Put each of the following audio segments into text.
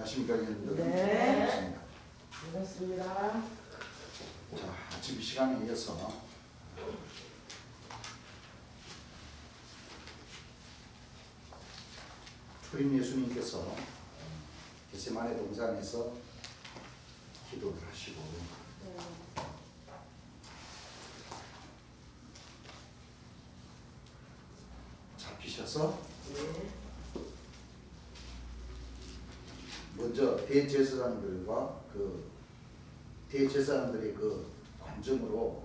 안녕하십니까, 여러분들. 네. 반갑습니다. 자, 아침 시간에 이어서 초림 예수님께서 겟세마네 동산에서 기도를 하시고 잡히셔서 먼저 대제사장들과 대제사장들의 관점으로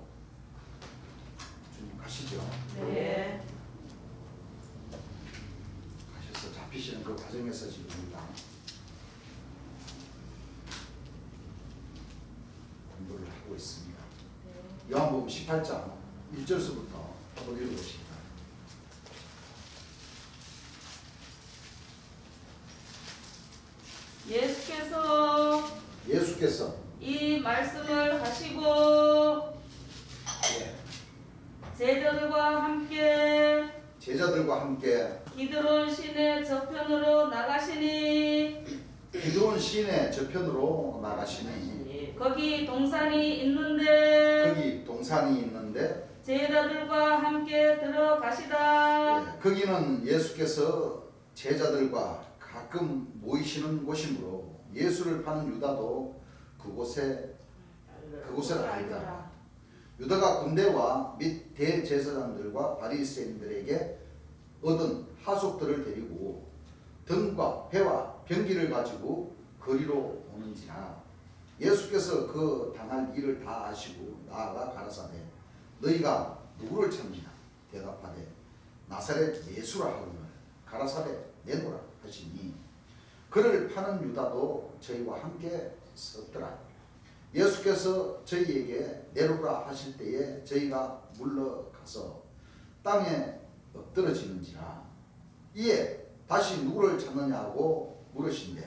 좀 가시죠. 네. 가셔서 잡히시는 그 과정에서 지금 우리가 공부를 하고 있습니다. 요한복음 18장 1절서부터 한번 읽어보십니다. 예수께서 이 말씀을 하시고 제자들과 함께 기드론 시내 저편으로 나가시니 거기 동산이 있는데 제자들과 함께 들어가시다. 거기는 예수께서 제자들과 가끔 모이시는 곳이므로 예수를 파는 유다도 그곳을 알더라. 유다가 군대와 및 대제사장들과 바리새인들에게 얻은 하속들을 데리고 등과 회와 병기를 가지고 거리로 오는지라. 예수께서 그 당할 일을 다 아시고 나아가 가라사대 너희가 누구를 찾느냐 대답하되 나사렛 예수라 하거늘 가라사대 내놓으라 하시니 그를 파는 유다도 저희와 함께 섰더라. 예수께서 저희에게 내놓으라 하실 때에 저희가 물러가서 땅에 엎드러지는지라. 이에 다시 누구를 찾느냐고 물으신대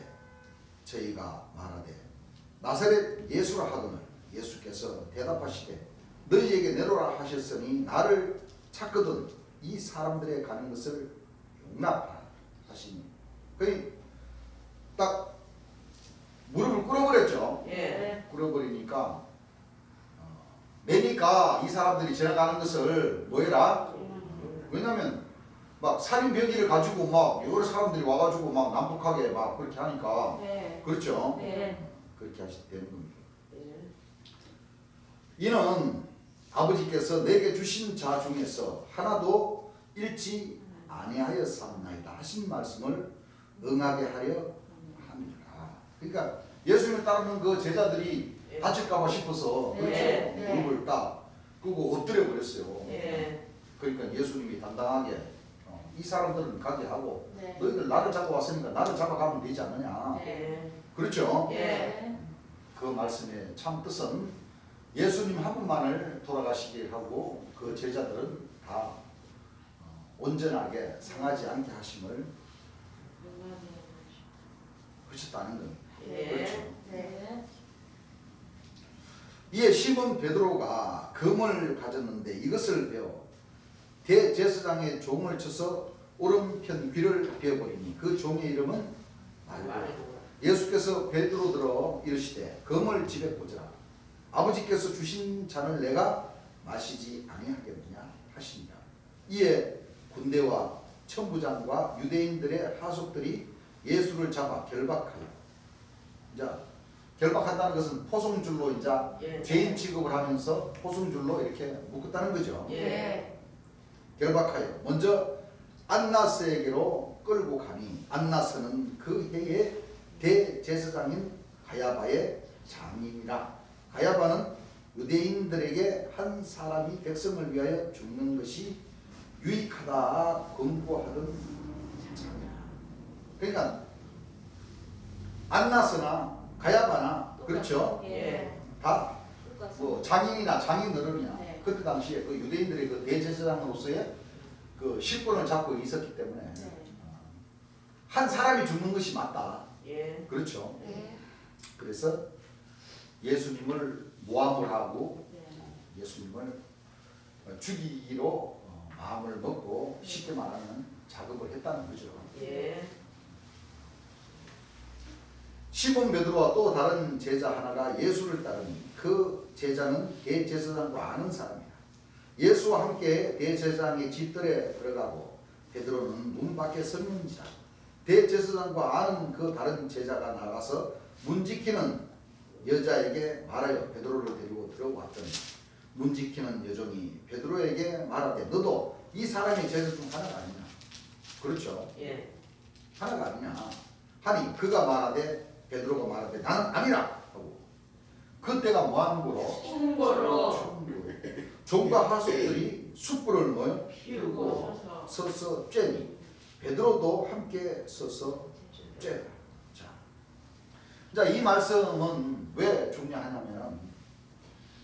저희가 말하되 나사렛 예수라 하거늘 예수께서 대답하시되 너희에게 내놓으라 하셨으니 나를 찾거든 이 사람들의 가는 것을 용납하라 하시니 거의 딱 무릎을 꿇어버렸죠. 꿇어버리니까 매니까 이 사람들이 지나가는 것을 뭐해라? 왜냐면 막 살인 병기를 가지고 막 여러 사람들이 와가지고 막 난폭하게 막 그렇게 하니까 그렇죠. 그렇게 되는 겁니다. 이는 아버지께서 내게 주신 자 중에서 하나도 잃지 아니하였사옵나이다 하신 말씀을 응하게 하려 합니다. 그러니까 예수님을 따르는 그 제자들이 다칠까봐 싶어서 그렇죠. 무릎을 딱 끄고 엎드려 버렸어요. 그러니까 예수님이 당당하게 이 사람들은 가게 하고 너희들 나를 잡아왔으니까 나를 잡아가면 되지 않느냐. 그렇죠. 그 말씀의 참 뜻은 예수님 한 분만을 돌아가시게 하고 그 제자들은 다 온전하게 상하지 않게 하심을 하셨다는 겁니다. 그렇죠. 이에 시몬 베드로가 금을 가졌는데 이것을 베어 대제사장의 종을 쳐서 오른편 귀를 베어버리니 그 종의 이름은 말고. 예수께서 베드로 들어 이르시되 금을 집에 꽂으라. 아버지께서 주신 잔을 내가 마시지 아니하겠느냐 하시니라. 이에 군대와 천부장과 유대인들의 하속들이 예수를 잡아 결박하여. 자, 결박한다는 것은 포송줄로 이제 죄인 취급을 하면서 포송줄로 이렇게 묶었다는 거죠. 결박하여 먼저 안나스에게로 끌고 가니 안나스는 그 해의 대제사장인 가야바의 장인이라. 가야바는 유대인들에게 한 사람이 백성을 위하여 죽는 것이 유익하다 권고하던 장이라. 그러니까 안나스나 가야바나 그렇죠. 다 뭐 장인이나 장인어른이나 그때 당시에 그 유대인들의 그 대제사장으로서의 그 실권을 잡고 있었기 때문에 한 사람이 죽는 것이 맞다. 그렇죠. 그래서 예수님을 모함을 하고 예수님을 죽이기로 마음을 먹고 쉽게 말하면 작업을 했다는 거죠. 시몬 베드로와 또 다른 제자 하나가 예수를 따르니 그 제자는 대제사장과 아는 사람이라. 예수와 함께 대제사장의 집들에 들어가고 베드로는 문 밖에 섰는지라. 대제사장과 아는 그 다른 제자가 나가서 문 지키는 여자에게 말하여 베드로를 데리고 들어왔더니 문 지키는 여종이 베드로에게 말하되 너도 이 사람의 제자 중 하나가 아니냐. 그렇죠. 예. 하나가 아니냐 하니 그가 말하되 베드로가 말하되 나는 아니라 하고 그때가 뭐하는 거로? 충고로 종과 하숙들이 숯불을 뭐요? 피우고 서서 쬐니 베드로도 함께 서서 쬐라. 자, 이 말씀은 왜 중요하냐면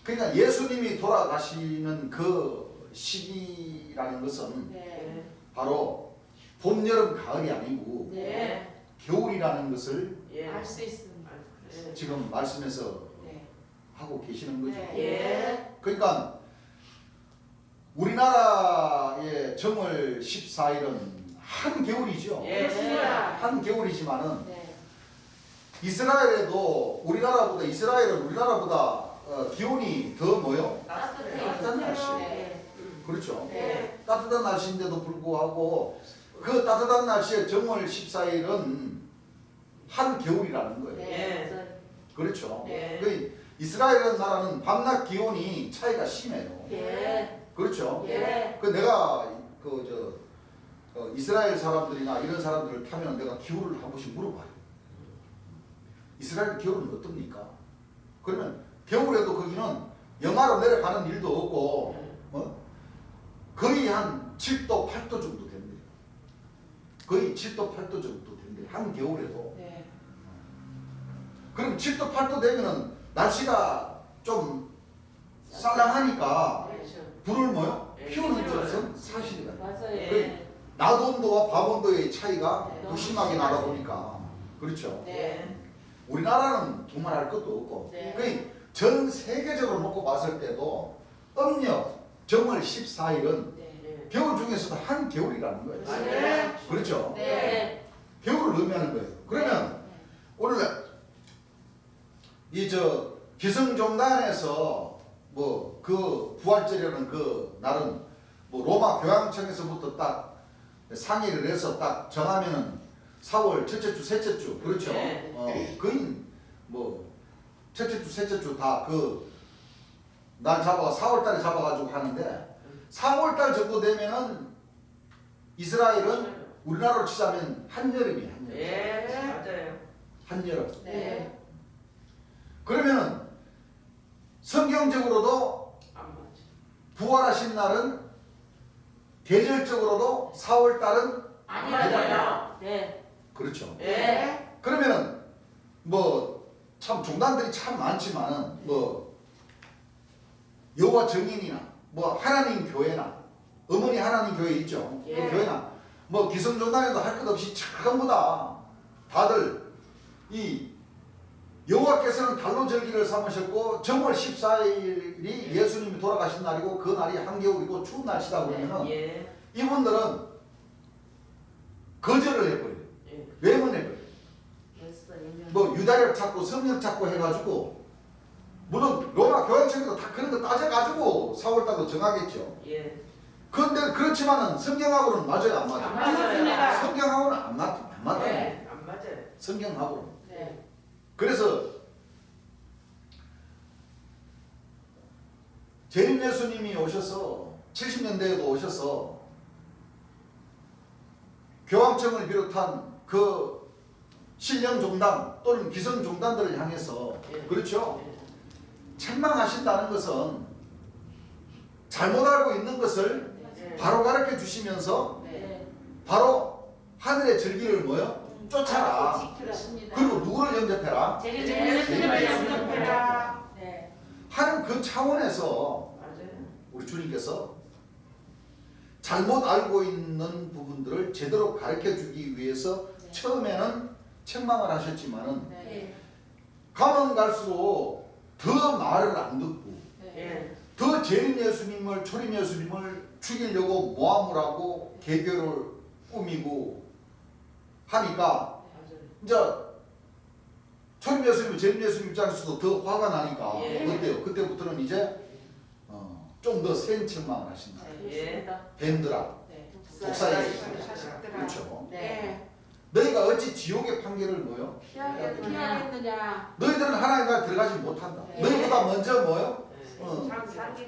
그러니까 예수님이 돌아가시는 그 시기라는 것은 네. 바로 봄, 여름, 가을이 아니고 네. 겨울이라는 것을 예. 알 수 있습니다. 지금 말씀에서 네. 하고 계시는 거죠. 네. 예. 그러니까 우리나라의 정월 14일은 한겨울이죠. 예. 그렇습니다. 한겨울이지만은 네. 이스라엘에도 이스라엘은 우리나라보다 기온이 더 뭐요? 따뜻한 날씨. 네. 그렇죠. 네. 따뜻한 날씨인데도 불구하고 그 따뜻한 날씨에 정월 14일은 한겨울이라는 거예요. 네. 그렇죠. 네. 그 이스라엘 나라는 밤낮 기온이 차이가 심해요. 예. 그렇죠. 예. 그 내가 이스라엘 사람들이나 이런 사람들을 타면 내가 기후를 한 번씩 물어봐요. 이스라엘 기후는 어떻습니까? 그러면 겨울에도 거기는 영하로 내려가는 일도 없고 거의 한 7도, 8도 정도 된대요. 거의 7도, 8도 정도 된대요. 한겨울에도. 네. 그럼 7도, 8도 되면은 날씨가 좀 쌀랑하니까 불을 뭐요? 피우는 것은 사실이다. 맞아요. 예. 낮 온도와 밤 온도의 차이가 네, 더 너무 심하게 나다 심하죠. 보니까 그렇죠. 네. 우리나라는 정말 할 것도 없고 네. 거의 전 세계적으로 놓고 봤을 때도 음력 정월 14일은 네. 겨울 중에서도 한겨울이라는 거예요. 네. 그렇죠. 네. 겨울을 의미하는 거예요. 그러면 오늘날 기성종단에서 뭐 그 부활절이라는 그 날은 뭐 로마 교황청에서부터 딱 상의를 해서 딱 정하면은 4월 첫째 주, 셋째 주 그렇죠. 네. 거의 뭐 첫째 주, 셋째 주 다 그 날 잡아 4월 달에 잡아가지고 하는데 4월 달 정도 되면은 이스라엘은 우리나라로 치자면 한여름이에요. 한여름. 예. 맞아요. 한여름. 네. 그러면은 성경적으로도 안 맞아. 부활하신 날은 계절적으로도 4월 달은 아니요. 네. 그렇죠. 예. 그러면은 뭐 참 종단들이 참 많지만은 뭐 여호와 증인이나 뭐 하나님 교회나 어머니 하나님 교회 있죠. 그 예. 교회나 뭐 기성종단에도 할 것 없이 전부 다 다들 이 여호와께서는 달로 절기를 삼으셨고 정월 14일이 예수님이 돌아가신 날이고 그 날이 한겨울이고 추운 날씨다 그러면은 예. 이분들은 거절을 해버려요. 예. 외면해버려요. 벌써 1년. 뭐 유다력 찾고 성령 찾고 해가지고 물론 로마 교황청에도 다 그런 거 따져가지고 4월달도 정하겠죠. 예. 그런데 그렇지만은 성경하고는 맞아요, 안 맞아요? 안 맞습니다. 성경하고는 안 맞아요. 네. 안 맞아요. 성경하고는. 네. 그래서 재림 예수님이 오셔서 70년대에도 오셔서 교황청을 비롯한 그 신령 종단 또는 기성 종단들을 향해서 예. 그렇죠. 예. 책망하신다는 것은 잘못 알고 있는 것을 예. 바로 가르쳐 주시면서 네. 바로 하늘의 절기를 뭐요? 쫓아라. 그렇습니다. 그리고 누구를 영접해라? 예수님을 영접해라. 네. 하는 그 차원에서 맞아요. 우리 주님께서 잘못 알고 있는 부분들을 제대로 가르쳐 주기 위해서 네. 처음에는 책망을 하셨지만은 네. 가면 갈수록 더 말을 안 듣고 네. 예. 더 재림 예수님을 초림 예수님을 죽이려고 모함을 하고 개교를 꾸미고 하니까 맞아요. 이제 초림 예수님, 재림 예수님 입장에서도 더 화가 나니까 예. 어때요? 그때부터는 이제 좀 더 센 책망을 하신다. 예. 뱀들아, 네. 독사의 자식들아. 그렇죠. 네. 너희가 어찌 지옥의 판결을 뭐요? 피하겠느냐. 너희들은 하나님 나라에 들어가지 못한다. 네. 너희보다 먼저 뭐요?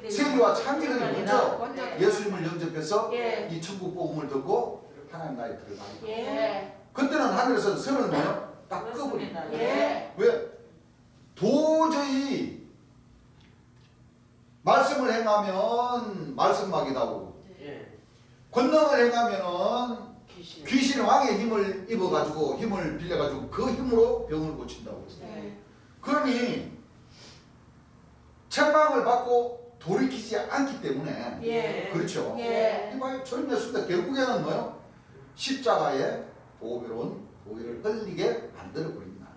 세리와 창기들이 먼저 예수님을 영접해서 예. 이 천국 복음을 듣고 하나님 나라에 들어가니까. 예. 그때는 하늘에서 선을 뭐요? 딱 꺼버린다. 예. 왜? 도저히 말씀을 행하면 말씀막이 나오고 예. 권능을 행하면은 귀신 왕의 힘을 입어가지고 힘을 빌려가지고 그 힘으로 병을 고친다고 했어요. 네. 그러니 책망을 받고 돌이키지 않기 때문에 예. 그렇죠. 예. 이봐요. 저는 했습니다. 결국에는 뭐요? 십자가에 보배로운 보혈을 흘리게 만들어 버린다.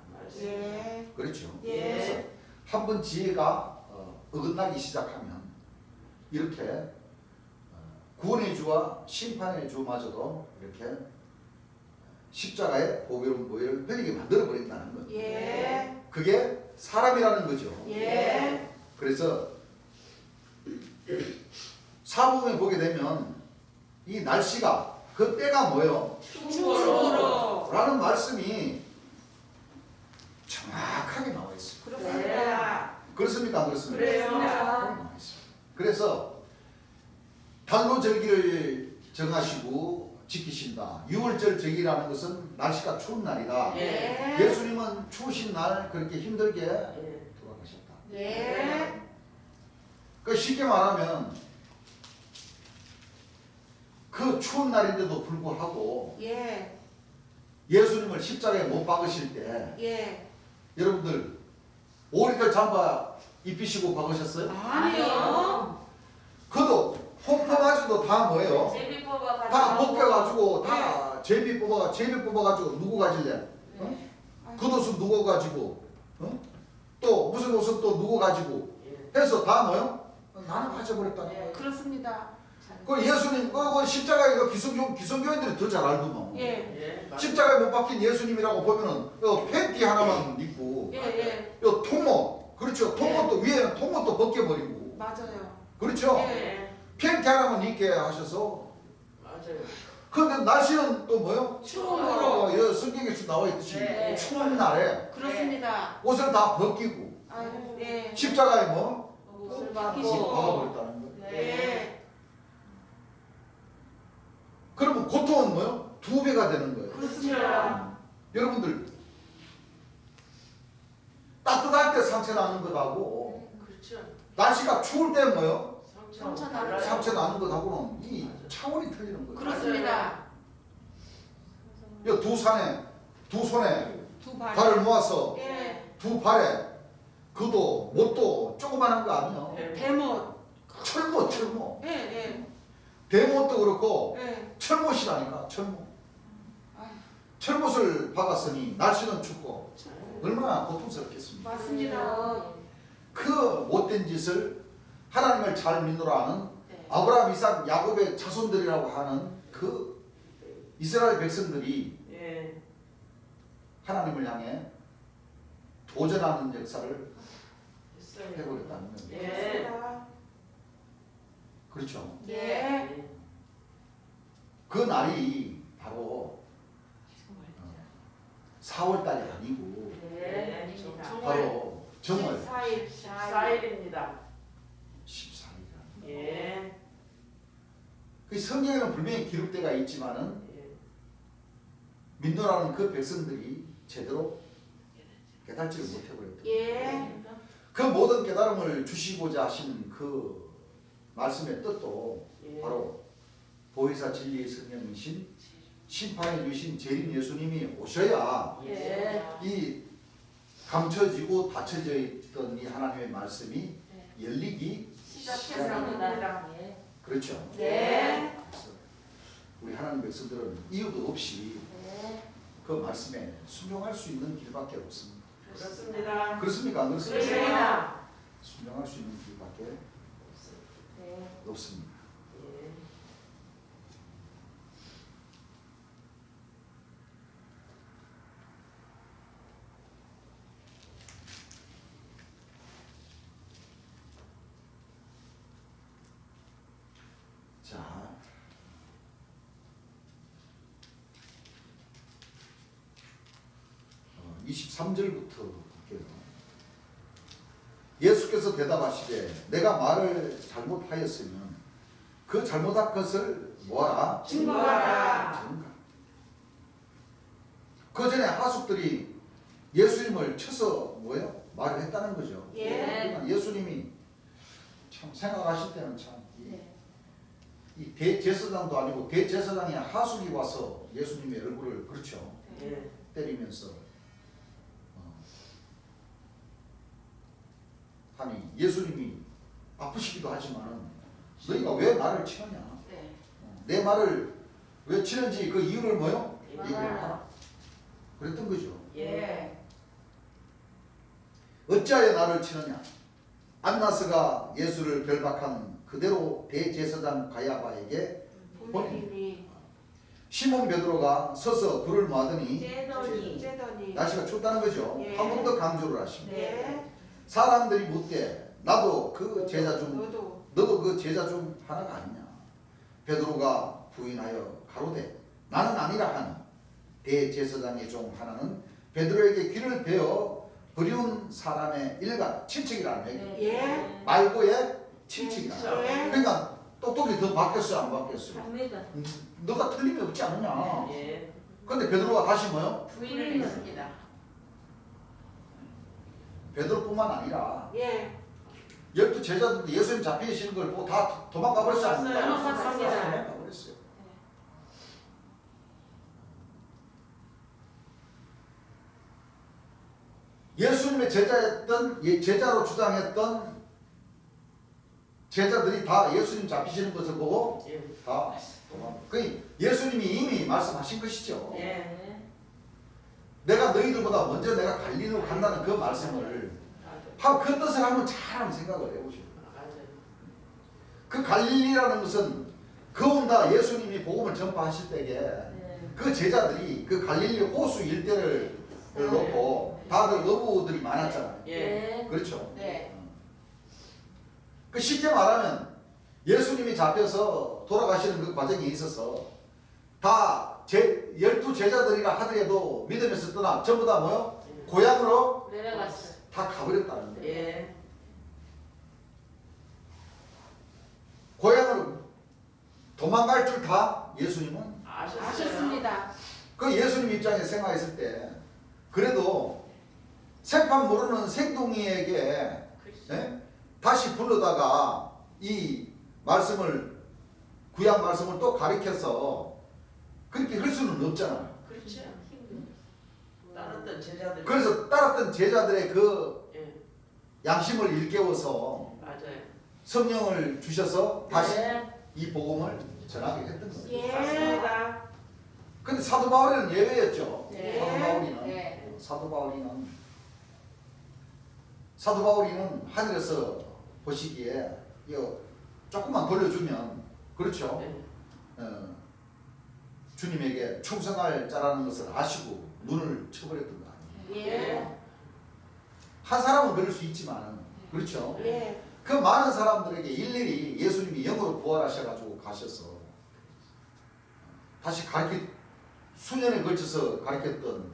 예. 그렇죠. 예. 그래서 한 번 지혜가 어긋나기 시작하면 이렇게 구원의 주와 심판의 주마저도 이렇게 십자가에 보배로운 보혈을 흘리게 만들어 버린다는 거예요. 예. 그게 사람이라는 거죠. 예. 그래서 사복음에 보게 되면 이 날씨가 그 때가 뭐예요? 충으로. 라는 말씀이 정확하게 나와 있습니다. 그렇습니다. 그렇습니까? 안 그렇습니까? 그래요. 나와 있습니다. 그래서 달로 절기를 정하시고 지키신다. 6월절 절기라는 것은 날씨가 추운 날이다. 예. 예수님은 추우신 날 그렇게 힘들게 예. 돌아가셨다. 예. 그 쉽게 말하면 그 추운 날인데도 불구하고 예. 예수님을 십자가에 못 박으실 때 예. 여러분들 5리터 잠바 입히시고 박으셨어요? 아니요. 그도 홈퍼가지고 다 뭐예요? 제비 뽑아 다 가지고 벗겨가지고 다 제비 뽑아가지고 누구 가질래? 어? 겉옷은 누구 가지고 또 무슨 옷은 또 누구 가지고 해서 다 뭐요? 나는 가져버렸다는 거예요. 그렇습니다. 그 예수님 그 십자가에 그 기성교인들이 더 잘 알더만. 예. 예. 십자가에 못 박힌 예수님이라고 보면은 팬티 하나만 입고 예. 요 통모 그렇죠. 통모도 위에는 통모도 벗겨버리고 맞아요. 그렇죠. 예. 팬티 하나만 입게 하셔서 맞아요. 근데 날씨는 또 뭐요? 추움으로. 여 성경에서 나와 있듯이 네. 추운 날에 그렇습니다. 옷을 다 벗기고 아유, 예. 십자가에 뭐 옷을 벗기시고. 박아버렸다는 거예요. 예. 그러면 고통은 뭐요? 2배가 되는 거예요. 그렇습니다. 여러분들 따뜻할 때 상처 나는 것하고 그렇죠. 날씨가 추울 때 뭐요? 상처 나는 상처 나는 것하고는 이 차원이 틀리는 거예요. 그렇습니다. 이 두 손에 두 발. 발을 모아서 예. 두 발에 그도 못도 조그만한 거 아니에요. 대못. 철모 예. 대못도 그렇고 예. 철못이라니까 철못. 아유, 철못을 박았으니 날씨는 춥고 얼마나 고통스럽겠습니까? 맞습니다. 그 못된 짓을 하나님을 잘 믿노라 하는 네. 아브라함, 이삭, 야곱의 자손들이라고 하는 그 이스라엘 백성들이 예. 하나님을 향해 도전하는 역사를 했어요. 해버렸다는 겁니다. 예. 맞습니다. 그렇죠. 예. 그 날이 바로 4월달이 아니고 예. 바로 정월 14일입니다. 14일이라. 예. 그 성경에는 분명히 기록되어 있지만은 예. 민노라는 그 백성들이 제대로 깨닫지를 못해버렸다. 예. 그 모든 깨달음을 주시고자 하신 그 말씀의 뜻도 예. 바로 보혜사 진리의 성령이신 심판해 주신 재림 예수님이 오셔야 예. 이 감춰지고 닫혀져 있던 이 하나님의 말씀이 열리기 시작했습니다. 그렇죠. 네. 그래서 우리 하나님 백성들은 이유도 없이 그 말씀에 순종할 수 있는 길밖에 없습니다. 그렇습니다. 그렇습니까? 안 그렇습니까? 그렇습니다. 순종할 수 있는 길밖에 없습니다. 예. 23절부터 볼게요. 예수께서 대답하시되 내가 말을 잘못하였으면 그 잘못한 것을 뭐하라? 증거하라. 증거. 그 전에 하숙들이 예수님을 쳐서 뭐예요? 말을 했다는 거죠. 예. 그러니까 예수님이 참 생각하실 때는 참 네. 이 대제사장도 아니고 대제사장의 하숙이 와서 예수님의 얼굴을 그렇죠 예. 때리면서 하니 예수님이 아프시기도 하지만 너희가 왜 나를 치느냐? 네. 내 말을 왜 치는지 그 이유를 뭐요? 예. 얘기해라. 그랬던 거죠. 예. 어찌하여 나를 치느냐? 안나스가 예수를 결박한 그대로 대제사장 가야바에게 본인이 시몬 베드로가 서서 불을 모으더니 째더니 날씨가 춥다는 거죠. 예. 한 번 더 강조를 하십니다. 네. 사람들이 묻되 나도 그 제자 중 너도 그 제자 중 하나가 아니냐? 베드로가 부인하여 가로되 나는 아니라 하니 대제사장의 종 하나는 베드로에게 귀를 베어 그리운 사람의 일가 친척이라는 얘기. 예. 말고의 친척이라. 예. 그러니까 똑똑히 더 바뀌었어요, 안 바뀌었어요? 합니다. 너가 틀림이 없지 않느냐? 예. 근데 베드로가 다시 뭐요? 부인을 했습니다. 베드로뿐만 아니라 예. 12 제자들도 예수님 잡히시는 걸 보고 다 도망가 버렸어요. 도망갔습니다. 도망가 버렸어요. 예수님의 제자였던 제자로 주장했던 제자들이 다 예수님 잡히시는 것을 보고 예. 다 도망가. 그 예수님이 이미 말씀하신 것이죠. 예. 내가 너희들보다 먼저 내가 갈릴리로 간다는 그 말씀을 그 뜻을 한번 잘 한번 생각을 해보시죠. 맞아요. 그 갈릴리라는 것은 그온다 예수님이 복음을 전파하실 때에 네. 그 제자들이 그 갈릴리 호수 일대를 놓고 다들 어부들이 많았잖아요. 예. 그렇죠. 네. 그 쉽게 말하면 예수님이 잡혀서 돌아가시는 그 과정에 있어서 다 12 제자들이라 하더라도 믿음에서 떠나 전부 다 뭐요? 고향으로 내려갔어요. 다 가버렸다는 거예요. 예. 고향으로 도망갈 줄 다 예수님은 아셨습니다. 그 예수님 입장에 생각했을 때 그래도 생판 모르는 생동이에게 예? 다시 불러다가 이 말씀을 구약 말씀을 또 가르쳐서 그렇게 할 수는 없잖아요. 그렇죠. 따랐던 제자들. 그래서 따랐던 제자들의 그 예. 양심을 일깨워서 맞아요. 성령을 주셔서 다시 네. 이 복음을 전하게 했던 거예요. 예. 맞습니다. 근데 사도 바울은 예외였죠. 네. 사도 바울이는 네. 사도 바울이는 하늘에서 보시기에 이거 조금만 돌려주면 그렇죠. 예. 주님에게 충성할 자라는 것을 아시고 눈을 쳐버렸던 거 아니에요. 예. 한 사람은 그럴 수 있지만 그렇죠. 예. 그 많은 사람들에게 일일이 예수님이 영으로 부활하셔가지고 가셔서 다시 수년에 걸쳐서 가르쳤던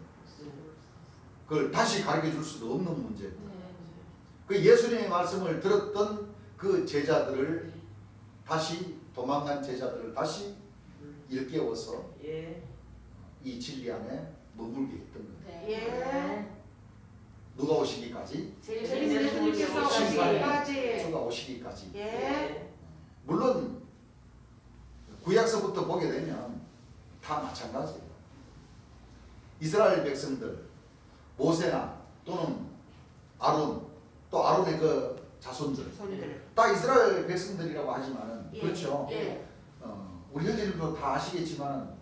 그걸 다시 가르쳐 줄 수도 없는 문제고 그 예수님의 말씀을 들었던 그 제자들을 다시 도망간 제자들을 다시 일깨워서 예. 이 진리 안에 머물게 했던 거예요. 예. 누가 오시기까지? 예수님께서 심판에 오시기까지. 주가 오시기까지. 예. 물론 구약서부터 보게 되면 다 마찬가지예요. 이스라엘 백성들 모세나 또는 아론 또 아론의 그 자손들 손들. 다 이스라엘 백성들이라고 하지만은 예. 그렇죠. 예. 우리 형제들도 다 아시겠지만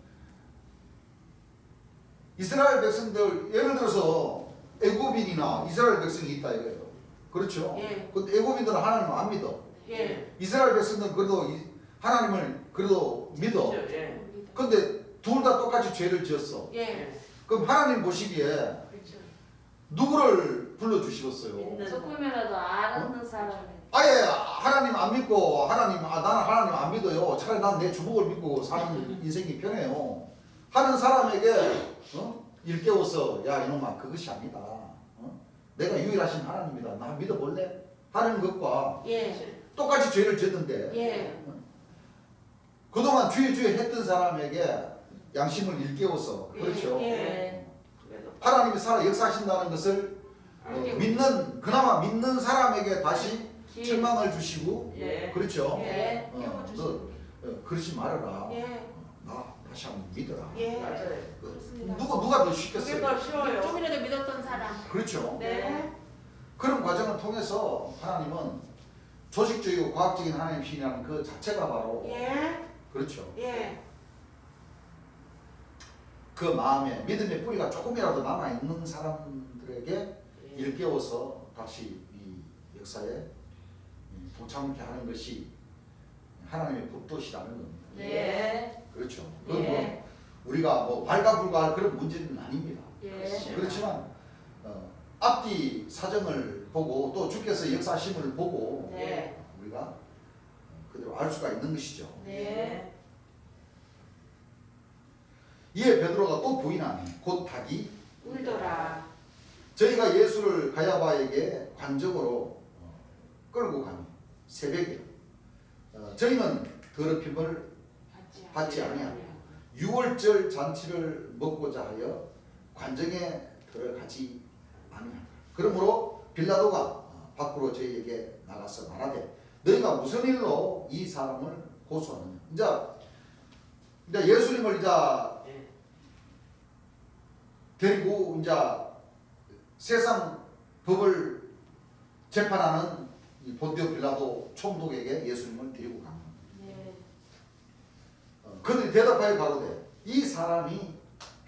이스라엘 백성들 예를 들어서 애굽인이나 이스라엘 백성이 있다 이거예요. 그렇죠. 예. 근데 애굽인들은 하나님을 안 믿어. 예. 이스라엘 백성들은 그래도 하나님을 그래도 믿어. 그렇죠. 예. 근데 둘 다 똑같이 죄를 지었어. 예. 그럼 하나님 보시기에 그렇죠. 누구를 불러주시겠어요? 믿는 조금이라도 아는 사람. 아예 하나님 안 믿고 나는 하나님 안 믿어요. 차라리 난 내 주먹을 믿고 사는 인생이 편해요. 하는 사람에게 일깨워서 야 이놈아 그것이 아니다. 어? 내가 유일하신 하나님이다. 나 믿어볼래? 하는 것과 예. 똑같이 죄를 졌는데 예. 그동안 주에 했던 사람에게 양심을 일깨워서 그렇죠. 예. 하나님이 살아 역사하신다는 것을 믿는 그나마 믿는 사람에게 다시 책망을 주시고 예. 그렇죠. 예. 너 그러지 말아라. 예. 나 다시 한번 믿어라. 예. 맞아요. 그렇습니다. 누가 더 그게 쉽겠어요? 더 쉬워요. 조금이라도 믿었던 사람. 그렇죠. 네. 그런 과정을 통해서 하나님은 조직적이고 과학적인 하나님 신이라는 그 자체가 바로 예. 그렇죠. 예. 그 마음에 믿음의 뿌리가 조금이라도 남아 있는 사람들에게 일깨워서 다시 이 역사에 동참케 하는 것이 하나님의 법도시라는 겁니다. 네. 그렇죠. 그건 예. 뭐 우리가 뭐 발가불가할 그런 문제는 아닙니다. 예. 그렇지만 앞뒤 사정을 보고 또 주께서 역사심을 보고 네. 우리가 그대로 알 수가 있는 것이죠. 네. 이에 베드로가 또 부인하니 곧 닭이 울더라. 저희가 예수를 가야바에게 관적으로 끌고 가니 새벽에 저희는 더럽힘을 받지 아니하고 유월절 잔치를 먹고자 하여 관정에 들어가지 아니하다. 그러므로 빌라도가 밖으로 저희에게 나가서 말하되 너희가 무슨 일로 이 사람을 고소하느냐. 이제 예수님을 이제 데리고 이제 세상 법을 재판하는 이 본디오 빌라도 총독에게 예수님을 데리고 간 겁니다. 네. 그들이 대답하여 가로되 이 사람이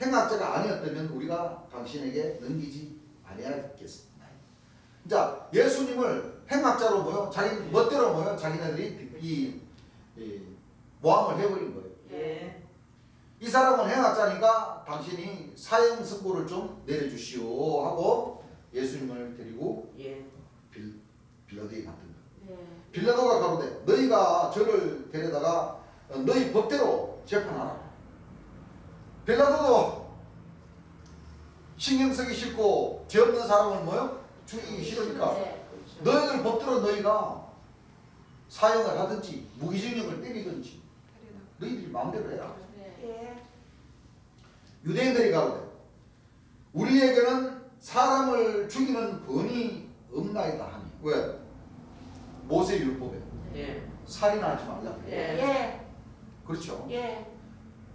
행악자가 아니었다면 우리가 당신에게 넘기지 아니하겠습니다. 자, 예수님을 행악자로 모여 자기 멋대로 모여 자기네들이 이 모함을 해버린 거예요. 예. 이 사람은 행악자니까 당신이 사형 선고를 좀 내려주시오 하고 예수님을 데리고 예. 빌라도에 갔던 거예요. 네. 빌라도가 가로되 너희가 저를 데려다가 너희 법대로 재판하라. 빌라도도 신경 쓰기 싫고 죄 없는 사람을 뭐요? 죽이기 싫으니까 네. 너희들 법대로 너희가 사형을 하든지 무기징역을 때리든지 너희들이 마음대로 해라. 네. 예. 유대인들이 가로되 우리에게는 사람을 죽이는 권이 없나이다 하니 왜? 모세 율법에 예. 살인하지 말라. 예. 예. 그렇죠. 예.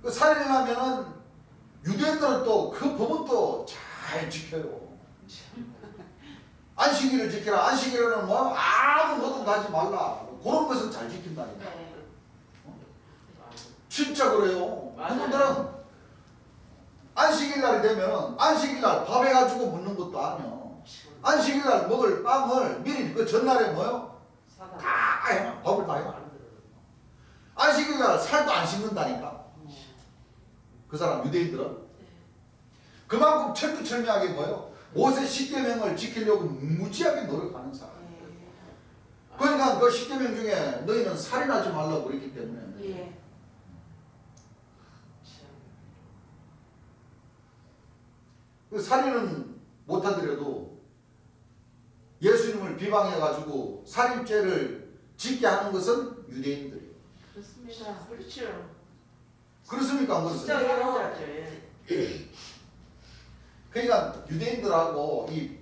그 살인을 하면은 유대인들은 또 그 법은 또 잘 지켜요. 안식일을 지키라. 안식일에는 뭐 아무 노동 하지 말라. 그런 것은 잘 지킨다니까. 네. 진짜 그래요. 맞아요. 그분들은 안식일 날이 되면 안식일 날 밥 해가지고 먹는 것도 아니야. 안식일 날 먹을 빵을 미리 그 전날에 뭐요? 사다. 다 해놔. 밥을 다 해놔. 안식일 날 살도 안 씻는다니까. 그 사람 유대인들은 그만큼 철두철미하게 뭐요? 모세 십계명을 지키려고 무지하게 노력하는 사람. 그러니까 그 십계명 중에 너희는 살인하지 말라고 그랬기 때문에 예. 그 살인은 못하더라도 예수님을 비방해가지고 살인죄를 짓게 하는 것은 유대인들이에요. 그렇습니다. 그렇죠. 그렇습니까? 안 진짜 그렇습니까? 그렇죠. 예. 그러니까 유대인들하고 이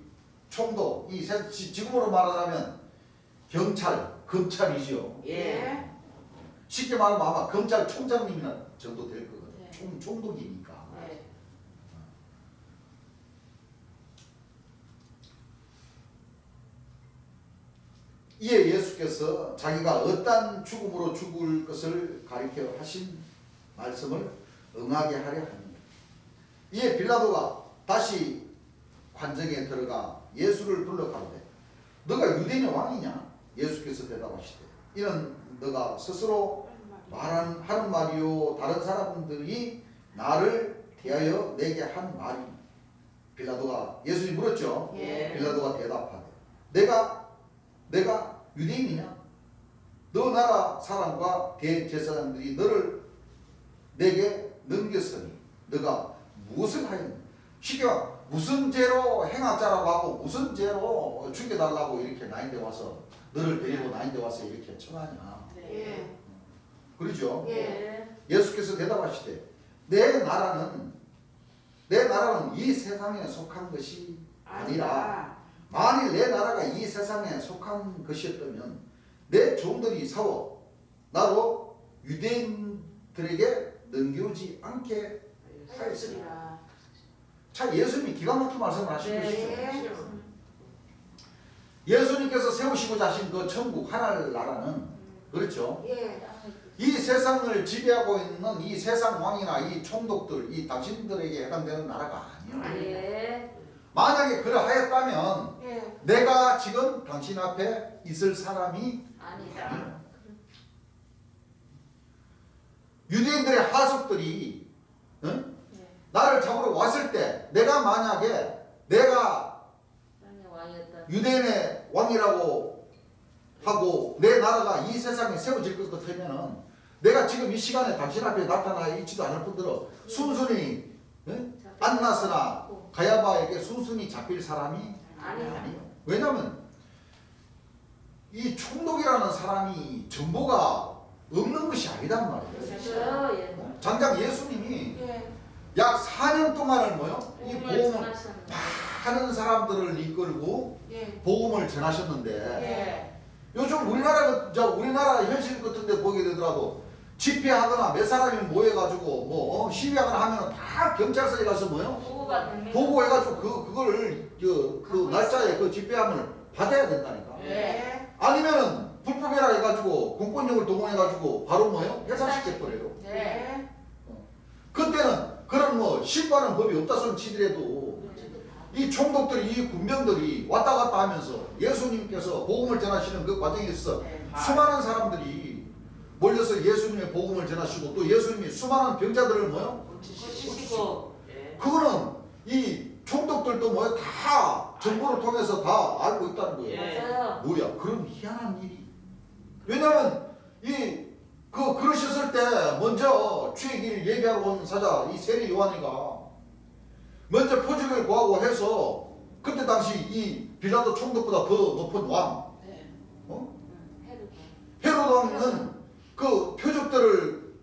총독, 지금으로 말하자면 경찰, 검찰이죠. 예. 쉽게 말하면 아마 검찰총장님이나 정도 될 거거든요. 네. 총독이니까. 네. 이에 예수께서 자기가 어떤 죽음으로 죽을 것을 가리켜 하신 말씀을 응하게 하려 합니다. 이에 빌라도가 다시 관정에 들어가 예수를 불러 가로되 너가 유대인의 왕이냐? 예수께서 대답하시되 이는 너가 스스로 하는 말이요 다른 사람들이 나를 대하여 내게 한 말이. 빌라도가 예수님 물었죠. 예. 빌라도가 대답하되 내가 유대인이냐? 너 나라 사람과 대제사장들이 너를 내게 넘겼으니 너가 무엇을 하였느냐? 쉽게 말 무슨 죄로 행악자라고 하고 무슨 죄로 죽여달라고 이렇게 나인데 와서 너를 데리고 나인데 와서 이렇게 청하냐. 예. 그러죠? 예. 예수께서 대답하시되 내 나라는 이 세상에 속한 것이 아니라 만일 내 나라가 이 세상에 속한 것이었다면 내 종들이 사워 나로 유대인들에게 넘겨오지 않게 하였으리라. 참 예수님이 기가 막힌 말씀을 하신 것이죠. 예. 예수님께서 세우시고자 하신 그 천국 하늘 나라는 그렇죠. 예. 이 세상을 지배하고 있는 이 세상 왕이나 이 총독들 이 당신들에게 해당되는 나라가 아니에요. 예. 만약에 그러하였다면 예. 내가 지금 당신 앞에 있을 사람이 아니다. 아니에요. 유대인들의 하속들이 응? 나를 잡으러 왔을 때 내가 만약에 내가 유대인의 왕이라고 하고 내 나라가 이 세상에 세워질 것 같으면은 내가 지금 이 시간에 당신 앞에 나타나 있지도 않을 뿐더러 순순히 안나스나 가야바에게 순순히 잡힐 사람이 아니에요. 왜냐하면 이 총독이라는 사람이 정보가 없는 것이 아니단 말이에요. 장장 예수님이 예. 약 4년 동안을 뭐요? 이 복음을 전하셨네. 많은 사람들을 이끌고 예. 복음을 전하셨는데 예. 요즘 우리나라 현실 같은데 보게 되더라도 집회하거나 몇 사람이 모여가지고 뭐 시위하거나 하면은 다 경찰서에 가서 뭐요? 보고해가지고 그거를 그 날짜에 그 집회함을 받아야 된다니까. 예. 아니면은 불법이라 해가지고 공권력을 동원해가지고 바로 뭐요? 해산시켜버려요. 예. 그때는 그런 뭐 신고하는 법이 없다 손 치더라도 이 총독들이 이 군병들이 왔다 갔다 하면서 예수님께서 복음을 전하시는 그 과정에서 수많은 사람들이 몰려서 예수님의 복음을 전하시고 또 예수님이 수많은 병자들을 뭐요? 고치시고. 그거는 이 총독들도 뭐요? 다 정보를 통해서 다 알고 있다는 거예요. 예. 뭐야 그런 희한한 일이. 왜냐면 그러셨을 때 먼저 죄기를 얘기하러 온 사자 이 세리 요한이가 먼저 표적을 구하고 해서 그때 당시 이 빌라도 총독보다 더 높은 왕 헤로드 왕은 그 표적들을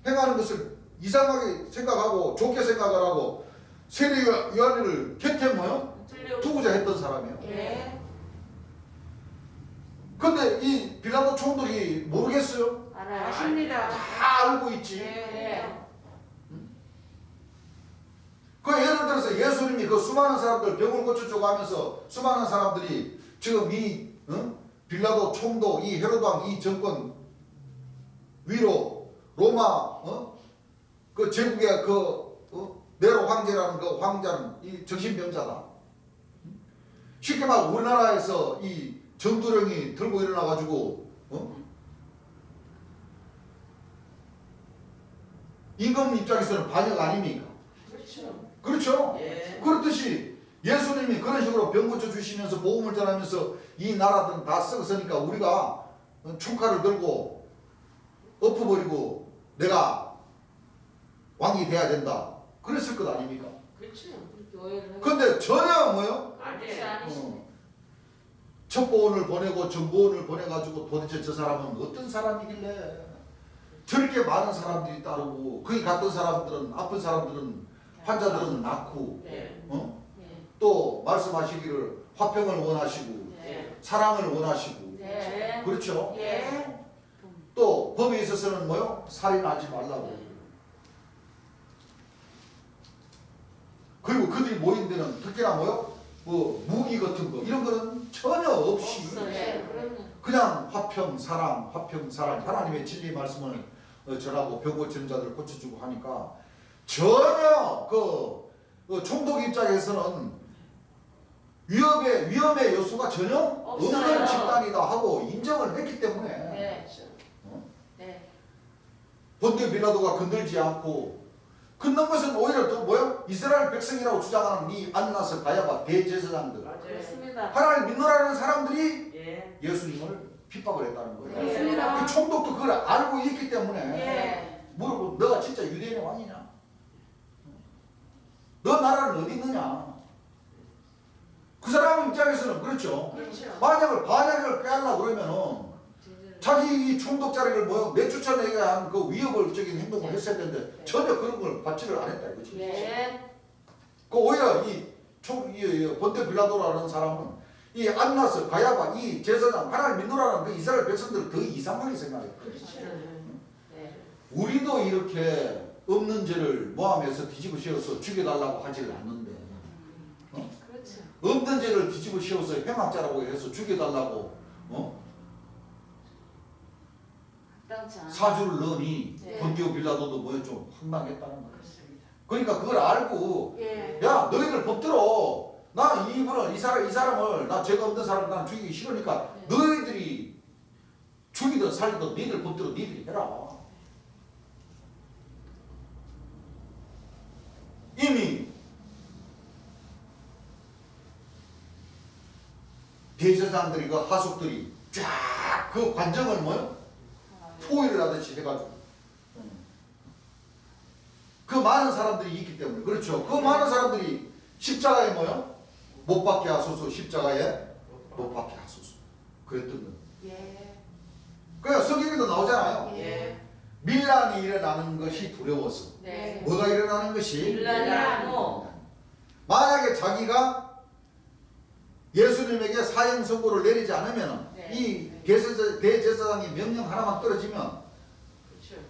행하는 것을 이상하게 생각하고 좋게 생각을 하고 세리 요한이를 곁에 뭐요? 두고자 했던 사람이에요. 예. 근데 이 빌라도 총독이 모르겠어요? 아십니다. 다 알고 있지. 예. 그 예를 들어서 예수님이 그 수많은 사람들 병을 고쳐주고 하면서 수많은 사람들이 지금 이 빌라도 총독 이 헤로드 왕 이 정권 위로 로마 그 제국의 네로 황제라는 그 황자는 이 정신병자다. 쉽게 말 우리나라에서 이 정두령이 들고 일어나가지고 임금 입장에서는 반역 아닙니까? 그렇죠. 예. 그렇듯이 예수님이 그런 식으로 병 고쳐주시면서 복음을 전하면서 이 나라들은 다 썩었으니까 우리가 충칼을 들고 엎어버리고 내가 왕이 돼야 된다. 그랬을 것 아닙니까? 그렇죠. 근데 전혀 뭐요? 아니에요. 첩보원을 보내고 정보원을 보내가지고 도대체 저 사람은 어떤 사람이길래 저렇게 많은 사람들이 따르고 거기 갔던 사람들은 아픈 사람들은 환자들은 낫고 예. 또 말씀하시기를 화평을 원하시고 예. 사랑을 원하시고 예. 그렇죠. 예. 또 법에 있어서는 뭐요? 살인하지 말라고. 그리고 그들이 모인 데는 특히나 뭐요? 뭐 무기 같은 거 이런 거는 전혀 없이 그냥 화평 사랑 하나님의 진리 말씀을 전하고 병 고치는 자들을 고쳐주고 하니까 전혀 그 총독 입장에서는 위험의 요소가 전혀 없는 없어요. 집단이다 하고 인정을 했기 때문에 본디오 빌라도가 건들지 않고 건넌 것은 오히려 또 뭐요? 이스라엘 백성이라고 주장하는 이 안나스 가야바 대제사장들 맞아요. 하나님을 믿노라는 사람들이 예. 예수님을 핍박을 했다는 거예요. 그렇습니다. 그 총독도 그걸 알고 있기 때문에 예. 물어보고 너가 진짜 유대인의 왕이냐? 너 나라는 어디 있느냐? 그 사람 입장에서는 그렇죠. 그렇죠. 반역을 빼하려고 그러면은 자기 이 총독자리를 내쫓아내게 한 그 위협적인 행동을 했어야 되는데 전혀 그런 걸 받지를 안 했다 이거지. 예. 그 오히려 이 본데 빌라도라는 사람은 이 안나스, 가야바, 이 제사장 하나를 믿노라는 그 이스라엘 백성들을 더 이상하게 생각해요. 그렇죠. 네. 우리도 이렇게 없는 죄를 모함해서 뒤집어 씌워서 죽여달라고 하지를 않는데 그렇죠. 없는 죄를 뒤집어 씌워서 행악자라고 해서 죽여달라고 마땅치 않아. 사주를 넣으니 네. 본디오 빌라도도 뭐 좀 황당했다는 거예요. 그렇습니다. 그러니까 그걸 알고 예. 야 너희들 법들어 나 이분을 이 사람을 나 죄가 없는 사람을 난 죽이기 싫으니까 네. 너희들이 죽이든 살리든 니들 법대로 니들이 해라. 이미 대제사장들이 그 하속들이 쫙 그 관정을 포위를 하듯이 해가지고 그 많은 사람들이 있기 때문에 그렇죠. 그 많은 사람들이 십자가에 못 박게 하소서. 십자가에 못 박게 하소서. 그랬던 거예요. 예. 그러니까 성경에도 나오잖아요. 예. 밀란이 일어나는 것이 두려워서. 네. 뭐가 일어나는 것이? 밀란이고 만약에 자기가 예수님에게 사형 선고를 내리지 않으면 네. 이 대제사장의 명령 하나만 떨어지면 그렇죠.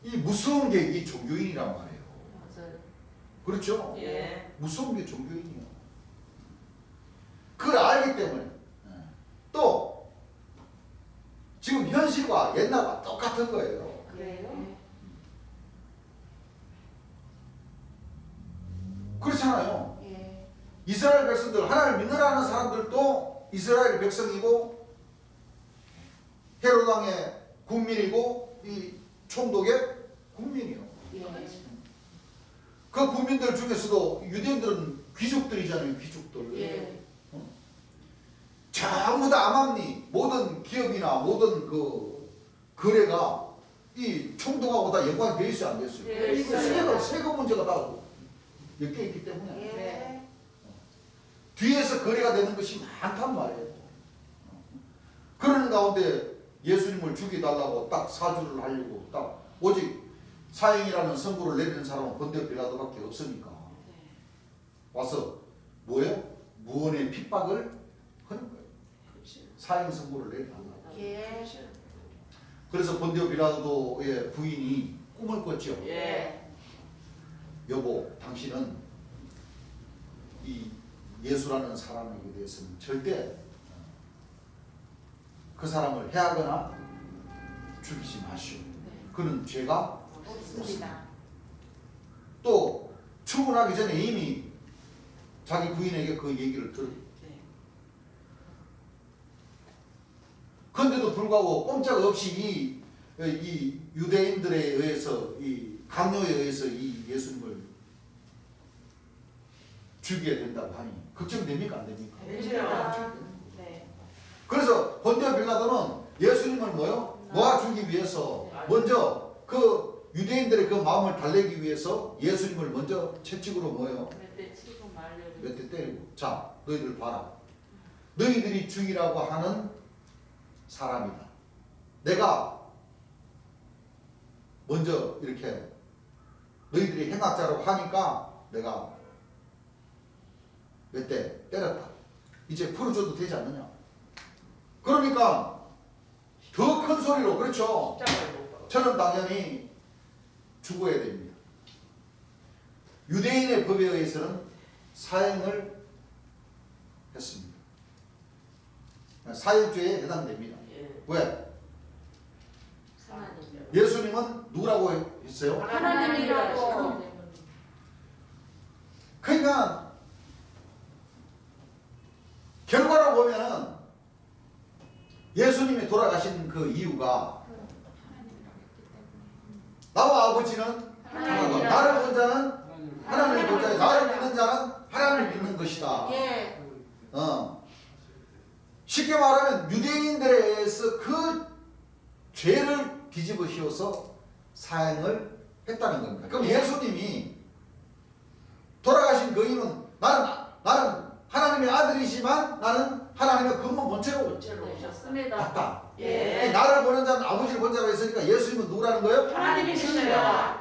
이 무서운 게 이 종교인이란 말이에요. 맞아요. 그렇죠? 예. 무서운 게 종교인이에요. 그걸 알기 때문에 또 지금 현실과 옛날과 똑같은 거예요. 그래요? 그렇잖아요. 예. 이스라엘 백성들 하나님을 믿으라는 사람들도 이스라엘 백성이고 헤롯 왕의 국민이고 이 총독의 국민이요. 예. 그 국민들 중에서도 유대인들은 귀족들이잖아요. 귀족들. 예. 전부 다 암암리 모든 기업이나 모든 그 거래가 이 총독하고 다 연관이 되어 있어요, 안 됐어요? 네, 있어요. 세금 문제가 다 엮여 있기 때문에 예. 뒤에서 거래가 되는 것이 많단 말이에요. 그런 가운데 예수님을 죽여달라고 딱 사주를 하려고 딱 오직 사형이라는 선고를 내리는 사람은 본디오 빌라도밖에 없으니까 와서 뭐예요? 무언의 핍박을 하는 거예요. 사형 선고를 내려달라고. 예. 그래서 본디오 빌라도의 부인이 꿈을 꿨죠. 예. 여보, 당신은 이 예수라는 사람에게 대해서는 절대 그 사람을 해하거나 죽이지 마시오. 그는 죄가 없습니다. 또 출근하기 전에 이미 자기 부인에게 그 얘기를 들었고 그런데도 불구하고 꼼짝없이 이 유대인들에 의해서 이 강요에 의해서 이 예수님을 죽여야 된다고 하니 걱정됩니까 안 됩니까? 됩니다. 네. 그래서 본디오 빌라도는 예수님을 놓아주기 위해서 먼저 그 유대인들의 그 마음을 달래기 위해서 예수님을 먼저 채찍으로 몇 대 치고 말려고. 몇 대 때리고 자 너희들 봐라. 너희들이 죽이라고 하는 사람이다. 내가 먼저 이렇게 너희들이 행악자라고 하니까 내가 몇 대 때렸다. 이제 풀어줘도 되지 않느냐. 그러니까 더 큰 소리로 그렇죠. 저는 당연히 죽어야 됩니다. 유대인의 법에 의해서는 사형을 했습니다. 사형죄에 해당됩니다. 예. 왜? 하나님. 예수님은 누구라고 했어요? 하나님이라고. 그러니까 결과로 보면은 예수님이 돌아가신 그 이유가 나와 아버지는 하나다. 나를 본 자는 하나님을 본 자요. 나를 믿는 자는 하나님을 믿는 것이다. 예. 쉽게 말하면 유대인들에 의해서 그 죄를 뒤집어 씌워서 사형을 했다는 겁니다. 그럼 예수님이 돌아가신 돌아가신 그 이유는 나는 하나님의 아들이지만 나는 하나님의 근본 본체로 본체로 오셨습니다. 오셨습니다. 왔다. 예. 나를 보는 자는 아버지를 본 자가 있으니까 예수님은 누구라는 거예요? 하나님이십니다.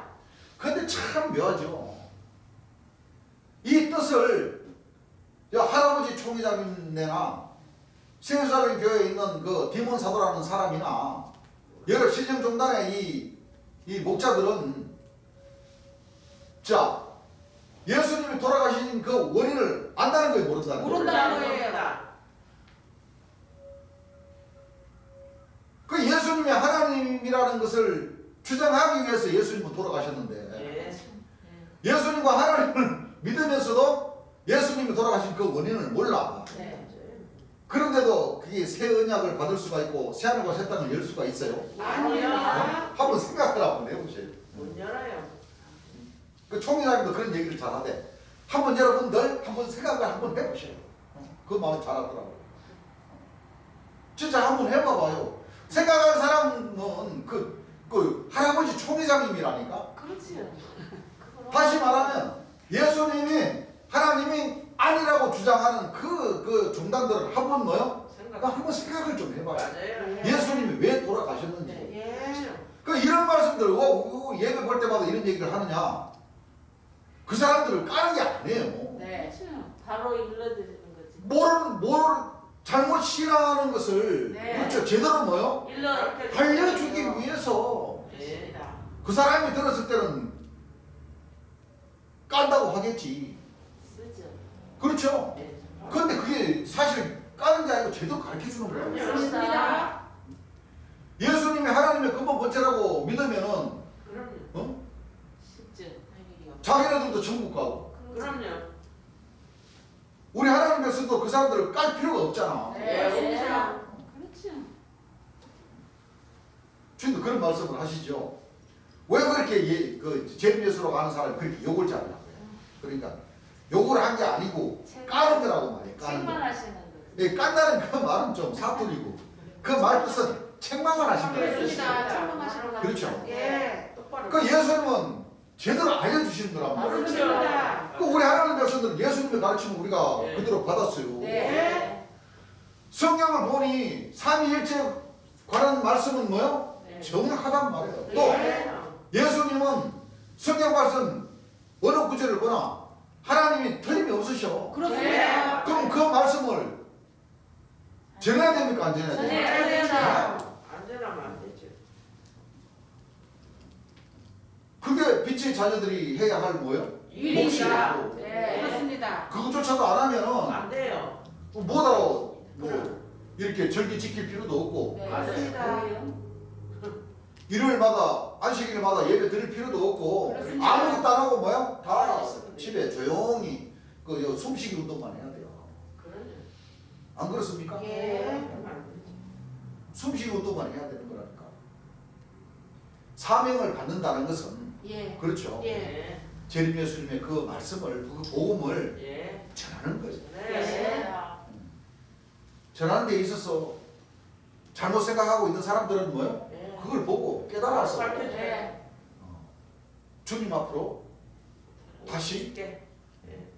근데 참 묘하죠. 이 뜻을 할아버지 총회장님네나 세우사는 교회에 있는 그 디몬 사도라는 사람이나 여러 신령종단의 이 목자들은 자 예수님이 돌아가신 그 원인을 안다는 거예요, 모른다는 거예요? 모른다는 거예요. 그 예수님이 하나님이라는 것을 주장하기 위해서 예수님은 돌아가셨는데 예. 예수님과 하나님을 믿으면서도 예수님이 돌아가신 그 원인을 몰라. 네. 그런데도 그게 새 언약을 받을 수가 있고 새 하늘과 새 땅을 열 수가 있어요. 아니요. 한번 생각을 한번 해보세요. 못 열어요. 그 총회장님도 그런 얘기를 잘하대. 한번 여러분들 한번 생각을 한번 해보세요. 그 마음 잘하더라고요. 진짜 한번 해봐봐요. 생각하는 사람은 그 할아버지 총회장님이라니까. 그렇지요. 다시 말하면 예수님이 하나님이 아니라고 주장하는 그 종단들을 한번 넣어요. 한번 생각을 좀 해봐요. 맞아요. 예수님이 왜 돌아가셨는지. 예. 그 이런 말씀들 예배 볼 때마다 이런 얘기를 하느냐? 그 사람들을 까는 게 아니에요. 네. 그렇죠. 바로 일러드리는 거지. 모르는 잘못 신앙하는 것을 네. 그렇죠. 제대로 뭐요? 알려주기 위해서 예. 그 사람이 들었을 때는 깐다고 하겠지. 쓰죠. 그렇죠. 예. 그런데 그게 사실 까는 게 아니고 제대로 가르쳐 주는 거예요. 그렇습니다. 예수님이 하나님의 근본 본체라고 믿으면은 그럼요. 쉽죠. 자기네들도 천국 가고 그럼요. 우리 하나님 백성도 그 사람들을 깔 필요가 없잖아. 네. 그렇죠. 주님도 그런 말씀을 하시죠. 왜 그렇게 제비예수라고 하는 사람이 그렇게 욕을 잘하냐고요. 그러니까 욕을 한 게 아니고 까는 거라고 말이에요. 까는 거. 책망하시는 거죠. 예, 깐다는 그 말은 좀 사투리고 그 말 뜻은 책망을 하신 거예요. 그렇습니다. 책망하시는 거. 그렇죠. 예. 똑바로. 그 예수님은 제대로 알려주시는 거란 말이에요. 그렇습니다. 그 우리 하나님 백성들은 예수님의 가르침을 우리가 네. 그대로 받았어요. 네. 성경을 보니 삼위일체에 관한 말씀은 뭐요? 네. 정확하단 말이에요. 또 네. 예수님은 성경 말씀 어느 구절을 보나 하나님이 틀림이 없으셔. 그렇습니다. 그럼 그 말씀을 전해야 됩니까? 안 전해야 전해야 됩니까? 됩니다. 안 전하면 안 되죠. 그게 빛의 자녀들이 해야 할 뭐예요? 일입니다. 몫이고. 네. 그렇습니다. 그것조차도 안 하면은 안 돼요. 뭐하러 이렇게 절기 지킬 필요도 없고 네. 맞습니다. 그래요? 일요일마다 안식일마다 예배 드릴 필요도 없고 그렇습니다. 아무것도 안 하고 뭐야? 다 그렇습니다. 집에 조용히 그 숨쉬기 운동만 해야 돼요. 그러죠. 안 그렇습니까? 예. 그러면 안 되죠. 숨쉬기 운동만 해야 되는 거라니까. 사명을 받는다는 것은 예. 그렇죠. 예. 재림 예수님의 그 말씀을 그 복음을 예. 전하는 거죠. 네. 전하는 데 있어서 잘못 생각하고 있는 사람들은 뭐요? 예. 그걸 보고 깨달아서 밝혀줘요. 네. 주님 앞으로 다시 쉽게.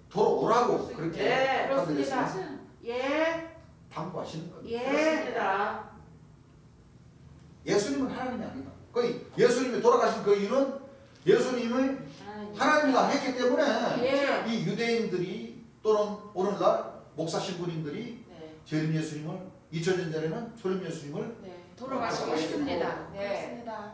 돌아오라고 그렇게 네, 하늘에서 그렇습니다. 예. 당부하시는 겁니다. 예. 그렇습니다. 예수님은 하나님이 아니다. 그 예수님이 돌아가신 그 이유는 예수님을 하나님이라 했기 때문에 예. 이 유대인들이 또는 오늘날 목사 신부님들이 네. 재림 예수님을 2000년 전에는 소림 예수님을 네. 돌아가시고 싶습니다. 네. 그렇습니다.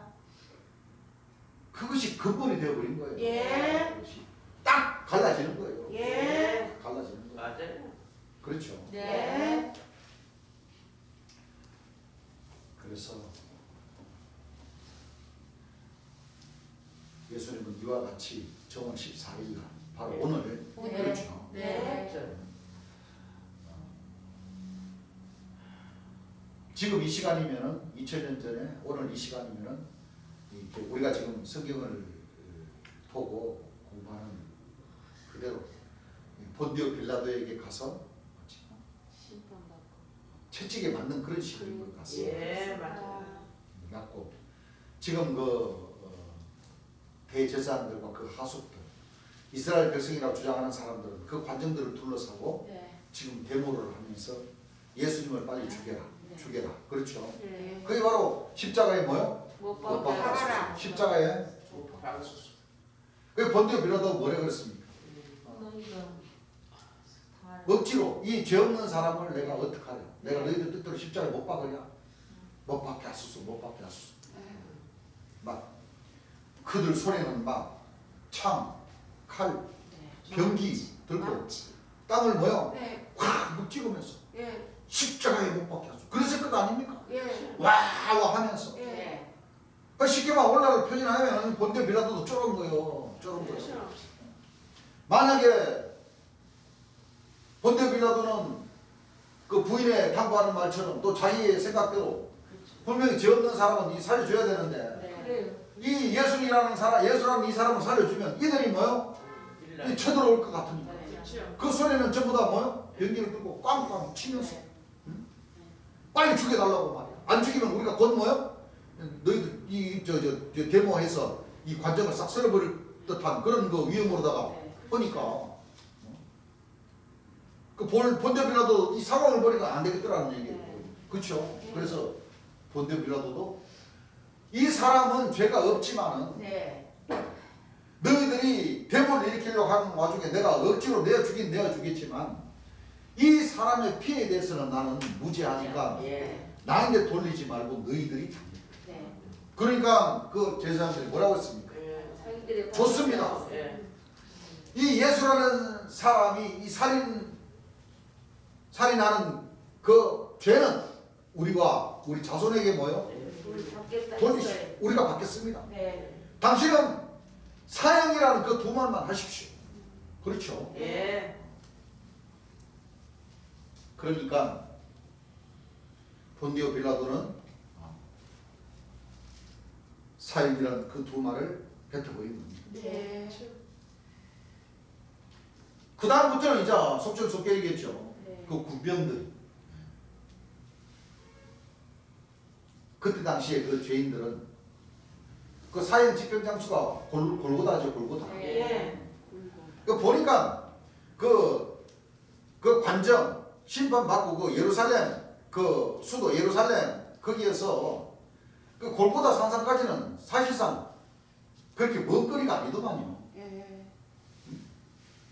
그것이 근본이 되어버린 거예요. 예. 그것이 딱 갈라지는 거예요. 예. 갈라지는 거예요. 맞아요. 그렇죠. 네. 그래서 예수님은 이와 같이 정월 14일 날 바로 네. 오늘 네. 그렇죠. 네. 지금 이 시간이면은 2000년 전에 오늘 이 시간이면은 이렇게 우리가 지금 성경을 보고 공부하는 그대로 본디오 빌라도에게 가서 심판받고. 채찍에 맞는 그런 시간인 것 같습니다. 예, 맞아요. 맞고 지금 그 대제사장들과 그 하수들 이스라엘 백성이라고 주장하는 사람들은 그 관정들을 둘러싸고 네. 지금 데모를 하면서 예수님을 빨리 죽여라, 네. 죽여라. 그렇죠. 네. 그게 바로 십자가에 뭐요? 못 못 박게 박았어. 하라. 십자가에 못 박았어. 그 본디오 빌라도가 뭐라 그랬습니까? 억지로 이 죄 없는 사람을 내가 어떡하랴? 내가 너희들 뜻대로 십자가에 못 박으랴? 못 박게 하소서, 못 박게 하소서. 막 그들 손에는 막 창, 칼, 병기 들고 땅을 뭐요? 네. 확 찍으면서 예. 십자가에 못 박게 하소서. 그랬을 것 아닙니까? 예. 와 하면서 예. 그 쉽게 말 올라를 표현하면 본디오 빌라도도 쫄은 거요. 쫄은 거요. 그렇죠. 만약에 본디오 빌라도는 그 부인의 당부하는 말처럼 또 자기의 생각대로 분명히 죄 없는 사람은 이 살려줘야 되는데 네. 그래요. 이 예수라는 사람, 예수라는 이 사람을 살려주면 이들이 뭐요? 이 쳐들어올 것 같으니까 그렇죠. 그 손에는 전부 다 뭐요? 병기를 들고 꽝꽝 치면서 응? 빨리 죽여달라고 말이야. 안 죽이면 우리가 곧 뭐요? 너희들 저 데모해서 이 관정을 싹 썰어버릴 듯한 그런 그 위험으로다가 하니까 그 본디오 빌라도 이 상황을 보니까 안 되겠더라는 얘기예요. 그렇죠? 그래서 본디오 빌라도도 이 사람은 죄가 없지만은 네. 너희들이 데모를 일으키려고 하는 와중에 내가 억지로 내어 주겠지만 이 사람의 피해에 대해서는 나는 무죄하니까 예. 나한테 돌리지 말고 너희들이 당해. 네. 그러니까 그 제사장들이 뭐라고 했습니까? 자기들이 좋습니다. 예. 이 예수라는 사람이 이 살인하는 그 죄는 우리 자손에게 뭐요? 우리 받겠다 돌리시 했어요. 우리가 받겠습니다. 네. 당신은 사형이라는 그 두 말만 하십시오. 그렇죠. 예. 그러니까 본디오 빌라도는 사형이라는 그 두 말을 뱉어버린 겁니다. 네. 그 다음부터는 이제 속전속결이겠죠. 네. 그 군병들. 그때 당시에 그 죄인들은 그 사형 집행 장소가 골고다죠, 골고다. 예. 그 보니까 그 관정 심판 받고 그 예루살렘 그 수도 예루살렘 거기에서 그 골고다 산상까지는 사실상 그렇게 먼 거리가 아니더만요. 예.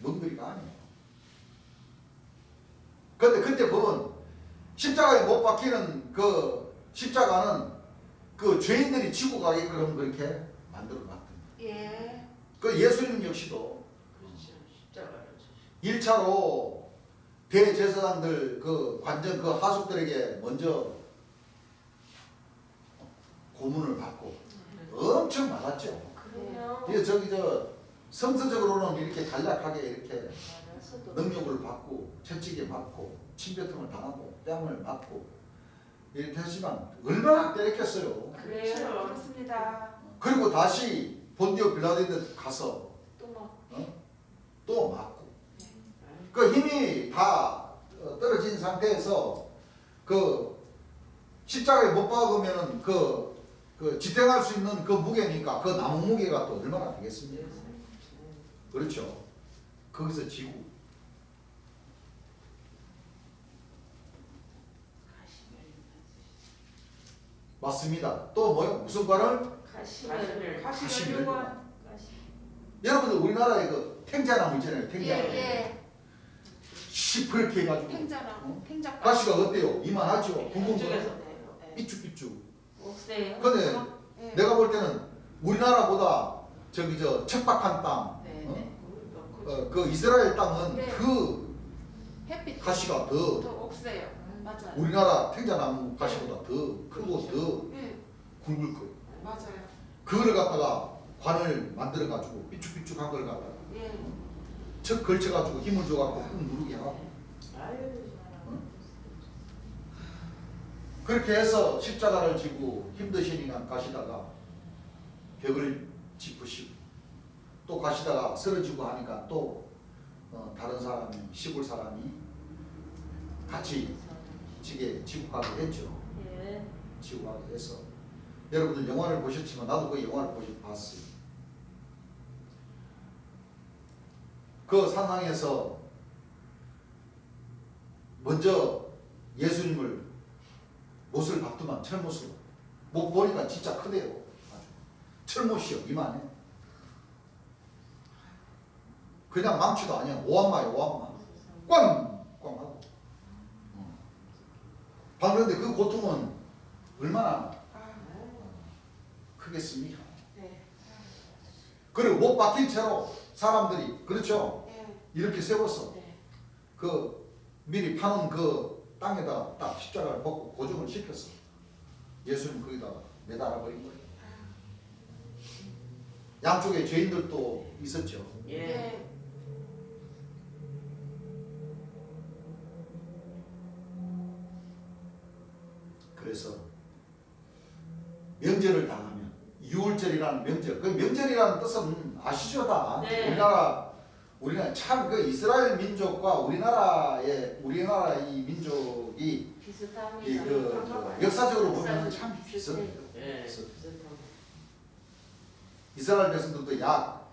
먼 거리가 아니에요. 근데 그때 보면 십자가에 못 박히는 그 십자가는 그 죄인들이 지고 가게끔 그렇게 만들어 놨던. 예. 그 예수님 역시도 그렇죠. 십자가를. 1차로 대제사장들 그 관정 그 하숙들에게 먼저 고문을 받고 엄청 많았죠. 그러면 이게 성서적으로는 이렇게 간략하게 이렇게 능력을 받고 채찍에 맞고 침뱉음을 당하고 뺨을 맞고 이렇게 하지만 얼마나 때렸겠어요. 그래요. 그렇습니다. 그리고 다시 본디오 빌라도한테 가서 또 막. 또 맞고 그 힘이 다 떨어진 상태에서 그 십자가에 못 박으면은 그 지탱할 수 있는 그 무게니까 그 나무 무게가 또 얼마나 되겠습니까? 그렇죠. 거기서 지고 맞습니다. 또 뭐요? 무슨 관을? 가시를 가시를 요구한. 여러분들 우리나라에 그 탱자나무 있잖아요. 예. 탱자나무. 예. 시퍼렇게 해가지고 팽자나무. 팽자. 가시가 어때요? 이만하죠? 붕붕 쪽에서 삐쭉삐쭉. 옥새요. 근데 예. 내가 볼 때는 우리나라보다 척박한 땅, 네. 어? 그 이스라엘 땅은 네. 그 햇빛. 가시가 더 더 옥새요. 맞아요. 우리나라 탱자나무 가시보다 더 크고 더 예. 굵을 거예요. 맞아요. 그거를 갖다가 관을 만들어가지고 삐쭉삐쭉한 걸 갖다가 예. 척 걸쳐가지고 힘을 줘갖고 꾹 누르게 하고 그렇게 해서 십자가를 지고 힘드시니까 가시다가 벽을 짚으시고 또 가시다가 쓰러지고 하니까 또 다른 사람이 시골 사람이 같이 지고 가게 했죠. 예. 지고 가게 해서 여러분들 영화를 보셨지만 나도 그 영화를 봤어요. 그 상황에서 먼저 예수님을 못을 박더만 철못을 못 보니까 진짜 크대요. 아주 철못이요 이만해. 그냥 망치도 아니야. 오한마요 오한마. 꽝꽝 하고. 그런데 그 고통은 얼마나 크겠습니까? 네. 그리고 못 박힌 채로 사람들이 그렇죠. 네. 이렇게 세워서 네. 그 미리 파놓은 그 땅에다 딱 십자가를 벗고 고정을 시켰어. 예수님 거기다 매달아 버린 거예요. 양쪽에 죄인들도 있었죠. 예. 그래서 명절을 당하면 유월절이라는 명절, 그 명절이라는 뜻은 아시죠 다. 네. 우리나라 참 그 이스라엘 민족과 우리나라의 이 민족이 비슷합니다. 역사적으로 보면 참 비슷해요. 예. 비슷해요. 이스라엘 백성들도 약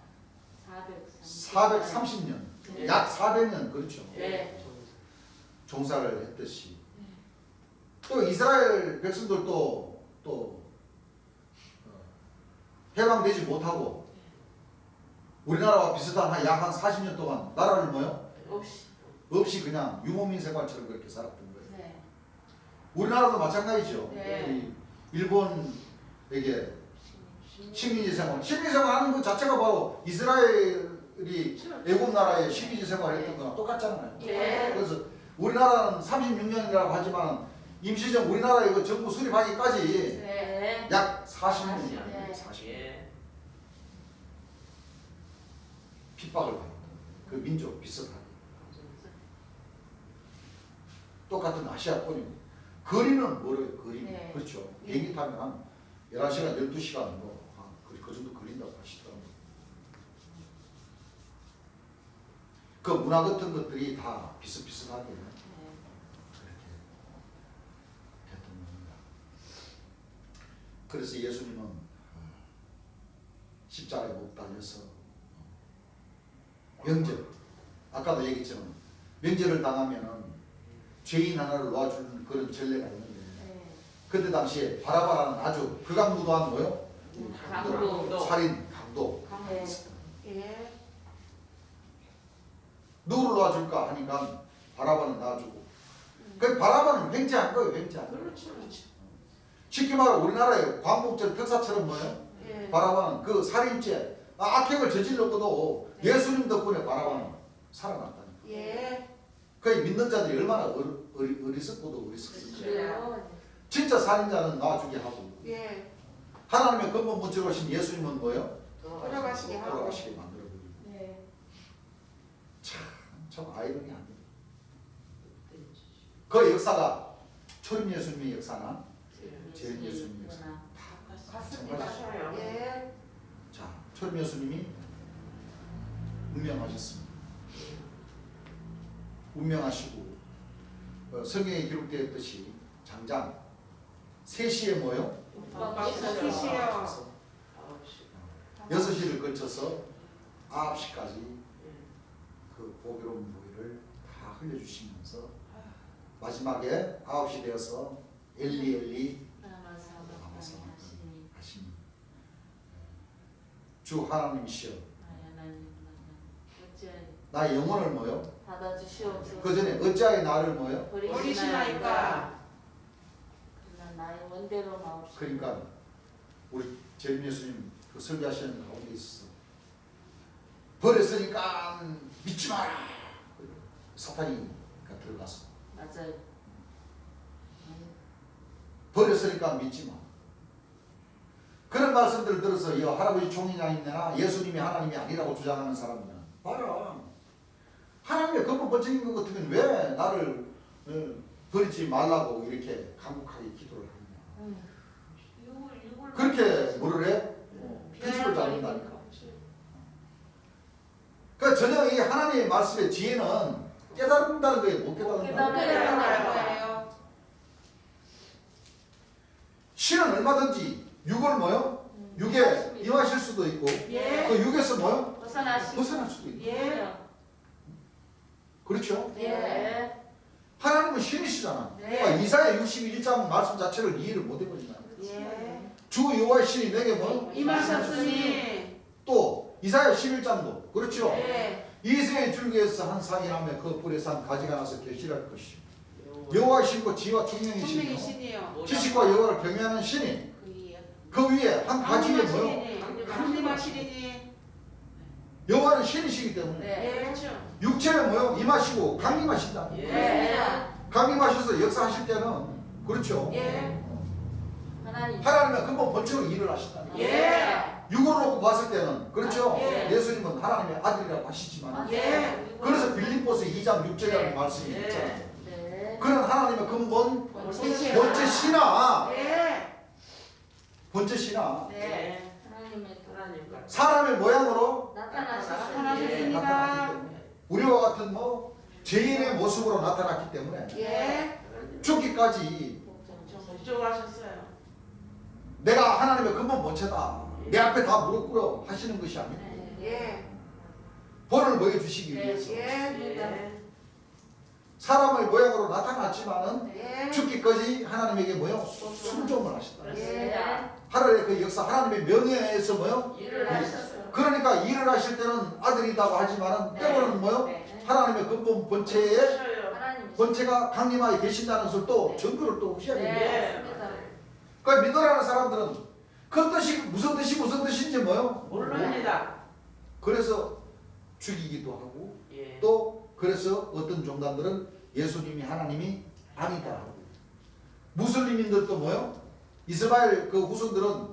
430년, 네. 약 400년 그렇죠. 네. 종사를 했듯이 또 이스라엘 백성들도 또 해방되지 못하고 우리나라와 비슷한 약 40년 동안 나라를 뭐요? 없이 그냥 유목민 생활처럼 그렇게 살았던 거예요. 네. 우리나라도 마찬가지죠. 네. 우리 일본에게 식민지 생활 하는 것 자체가 바로 이스라엘이 애국 나라의 식민지 생활했던 거랑 똑같잖아요. 네. 그래서 우리나라는 36년이라고 하지만 임시정 우리나라 이거 정부 수립하기까지 네. 약 40년, 네. 40년 예. 핍박을 받았던 그 민족 비슷하게 똑같은 아시아권이고 거리는 멀어요. 거리 네. 그렇죠. 비행기 타면 한 11시간, 12시간 그 정도 걸린다고 하시더라고요. 그 문화 같은 것들이 다 비슷비슷하게 그렇게 됐던 겁니다. 그래서 예수님은 십자가에 못 달려서 명절, 아까도 얘기했지만 명절을 당하면은 죄인 하나를 놓아주는 그런 전례가 있는데 그때 당시에 바라바라는 아주 극악무도한 뭐요? 강도. 살인, 강도. 네. 예. 누구를 놓아줄까 하니까 바라바는 놔주고 그 바라바는 횡재한 거예요. 횡재한 거예요. 그렇죠. 쉽게 말해 우리나라의 광복절 특사처럼 뭐예요? 예. 바라바는 그 살인죄 악행을 저질렀고도 예수님 덕분에 바라바는 살아났다니까. 예. 그 믿는 자들이 얼마나 어리석고도 어리석습니까? 그래요. 진짜 살인자는 놔주게 하고 예. 하나님의 근본 본질로 오신 예수님은 뭐예요? 돌아가시게 하고. 돌아가시게 만들어버리고 네. 참 아이러니합니다. 그 역사가 초림 예수님의 역사나 재림 예수님의 역사 같습니다. 예. 자, 초림 예수님이 운명하셨습니다. 운명하시고 성경에 기록되었듯이 장장 3시에 뭐요? 계시요. 6시를 걸쳐서 9시까지 그 보배로운 보혈을 다 흘려주시면서 마지막에 9시 되어서 엘리 하시니 주 하나님이시여 나의 영혼을 뭐요? 받아주시옵소서. 그 전에 어찌하여 나를 뭐요? 버리시나이까. 그러나 나의 원대로 나옵시다. 그러니까 우리 재림 예수님 그 설교하시는 가운데 있어서 버렸으니까 믿지 마라. 사탄이가 들어가서 맞아요. 버렸으니까 믿지 마. 그런 말씀들을 들어서 이 할아버지 총이나 있나 예수님이 하나님이 아니라고 주장하는 사람은 봐라. 하나님의 근본 본질인 것 같으면 왜 나를 버리지 말라고 이렇게 간곡하게 기도를 하느냐. 그렇게 뭐를 해? 표집을 잡는다니까. 그러니까 전혀 이 하나님의 말씀의 지혜는 깨달은다는 거예요. 못 깨달은다는 깨달은다는 거예요. 거예요. 신은 얼마든지 육을 뭐요? 육에 임하실 수도 있고 예. 그 육에서 뭐요? 벗어나시고. 벗어날 수도 있고 예. 그렇죠? 네. 하나님은 신이시잖아. 네. 그러니까 이사야 61장 말씀 자체를 이해를 못 해버린다. 예. 주 여호와의 신이 내게 뭐? 임하셨으니. 또 이사야 11장도 그렇죠? 예. 이새의 줄기에서 한 싹이 나며 그 뿔에서 한 가지가 나서 결실할 것이요. 여호와의 신과 지와 총명이 총명이시며 신이요. 지식과 여호와를 경외하는 신이 그 위에 한 가지에 뭐요? 강림하시리니. 여호와는 신이시기 때문에 네. 그렇죠. 육체에 뭐요? 임하시고 강림하신다. 네. 강림하셔서 역사하실 때는 그렇죠? 예. 하나님. 하나님은 근본 본체로 일을 하신다. 예. 육으로 놓고 봤을 때는 그렇죠? 예. 예수님은 하나님의 아들이라고 하시지만 예. 그래서 빌립보서 2장 6절이라는 네. 말씀이 예. 있잖아요. 네. 그런 하나님의 근본 본체. 본체 신하 예. 본체 신하 네. 하나님의 하나님과 사람의 모양으로 나타나셨습니다. 나타나셨습니다. 나타났기 때문에 우리와 같은 뭐 죄인의 모습으로 나타났기 때문에 예. 죽기까지 복종하셨어요. 내가 하나님의 근본 본체다. 내 앞에 다 무릎 꿇어 하시는 것이 아니고 예. 본을 보여주시기 네. 위해서 예. 사람의 모양으로 나타났지만은 예. 죽기까지 하나님에게 뭐요? 순종을 하셨다. 네. 하늘의 그 역사 하나님의 명예에서 뭐요? 일을 하셨어요. 그러니까 일을 하실 때는 아들이라고 하지만은 때로는 뭐요? 네. 하나님의 근본 본체에 하나님. 본체가 강림하에 계신다는 것을 또 증거를 또 하셔야 됩니다. 네. 맞습니다. 그러니까 믿으라는 사람들은 그 뜻이 무슨 뜻인지 뭐요? 모릅니다. 그래서 죽이기도 하고 예. 또 그래서 어떤 종단들은 예수님이 하나님이 아니다 하고 무슬림인들도 뭐요? 이스라엘 그 후손들은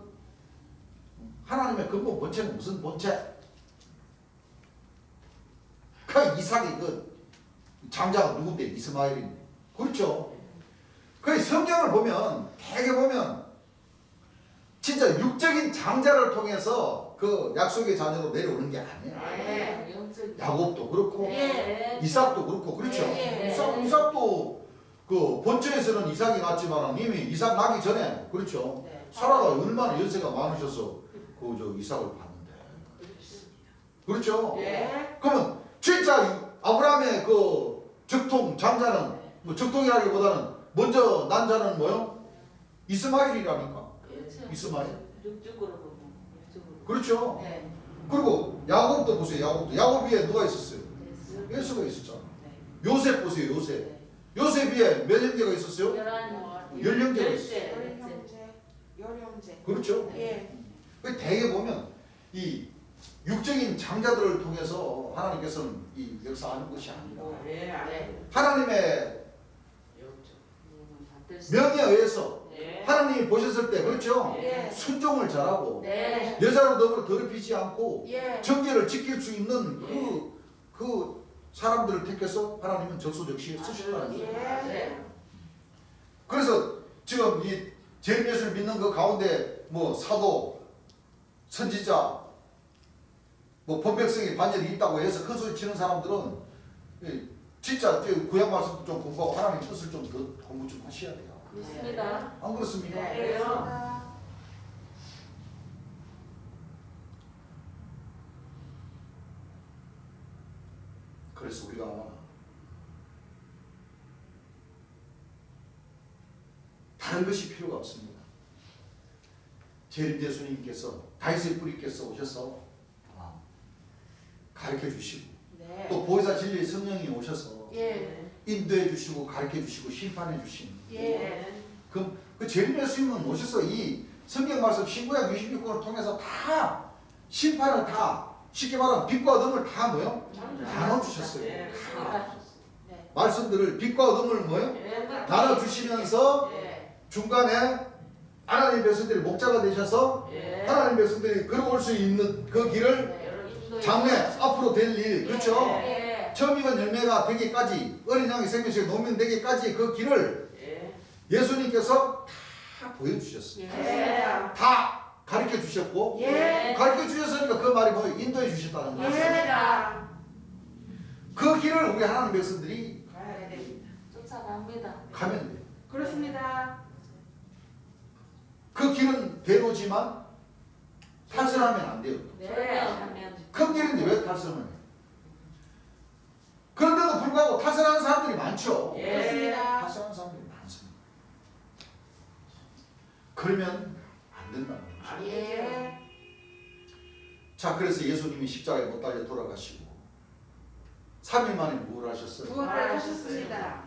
하나님의 근본 본체는 무슨 본체? 그 이삭이 그 장자가 누군데? 이스마엘인데 그렇죠? 그 성경을 보면 대개 보면 진짜 육적인 장자를 통해서 그 약속의 자녀로 내려오는 게 아니에요. 네. 영적. 야곱도 그렇고 네. 이삭도 그렇고 그렇죠. 네. 이삭도 그 본체에서는 이삭이 났지만 이미 이삭 나기 전에 그렇죠. 네. 사라가 얼마나 연세가 많으셔서 그 저 이삭을 봤는데 그렇죠. 예. 그러면 진짜 아브라함의 그 적통 장자는 뭐 적통이라기보다는 먼저 난 자는 뭐요? 이스마엘이라니까. 그렇죠. 이스마엘. 육적으로 보면 육적으로. 그렇죠. 네. 그리고 야곱도 보세요. 야곱 위에 누가 있었어요? 네. 예수가 있었잖아. 네. 요셉 보세요. 요셉. 네. 요셉 위에 몇 형제가 있었어요? 열 형제가 열세. 열형제. 열형제. 그렇죠. 예. 그 대개 보면 이 육적인 장자들을 통해서 하나님께서는 이 역사하는 것이 아니라 예. 네. 하나님의 받들 명에 의해서 예. 하나님이 보셨을 때 그렇죠. 예. 순종을 잘하고 네. 여자로 더불어 더럽히지 않고 예. 정죄를 지킬 수 있는 그 사람들을 택해서 하나님은 적소적시에 쓰셨다는 거예요. 예. 네. 그래서 지금 이 제일예수를 믿는 그 가운데 뭐 사도, 선지자, 뭐 본백성이 반열이 있다고 해서 큰 소리 치는 사람들은 진짜 구약 말씀도 좀 공부하고 하나님의 뜻을 좀 더 공부 좀 하셔야 돼요. 그렇습니다. 안 그렇습니까? 네. 그래요. 그래서 우리가 다른 것이 필요가 없습니다. 재림 예수님께서 다윗의 뿌리께서 오셔서 가르쳐 주시고 네. 또 보혜사 진리의 성령이 오셔서 예. 인도해 주시고 가르쳐 주시고 심판해 주신 예. 그 재림 예수님은 오셔서 이 성경 말씀 신구약 66권을 통해서 다 심판을 다 쉽게 말하면 빛과 어둠을 다 뭐요? 나눠주셨어요. 예. 네. 말씀들을 빛과 어둠을 뭐요? 나눠주시면서 예. 중간에 하나님 백성들이 목자가 되셔서 예. 하나님 백성들이 걸어올 수 있는 그 길을 장래 앞으로 될 일 그렇죠? 예. 처음 익은 열매가 되기까지 어린 양의 생명식이 노면 되기까지 그 길을 예. 예수님께서 다 보여주셨어요. 예. 다 가르쳐 주셨고 예. 가르쳐 주셨으니까 그 말이 뭐 인도해 주셨다는 거예요. 맞습니다. 그 길을 우리 하나님 백성들이 가야 됩니다. 쫓아갑니다. 가면 돼요. 그렇습니다. 그 길은 대로지만 탈선하면 안 돼요. 네. 하면 큰 길인데 왜 탈선을 해요? 그런데도 불구하고 타설하는 사람들이 많죠. 그렇습니다. 타설하는 사람들이 많습니다. 그러면 안 된다는 거죠. 예. 자, 그래서 예수님이 십자가에 못 달려 돌아가시고 3일 만에 뭘 하셨어요? 부활을 하셨습니다.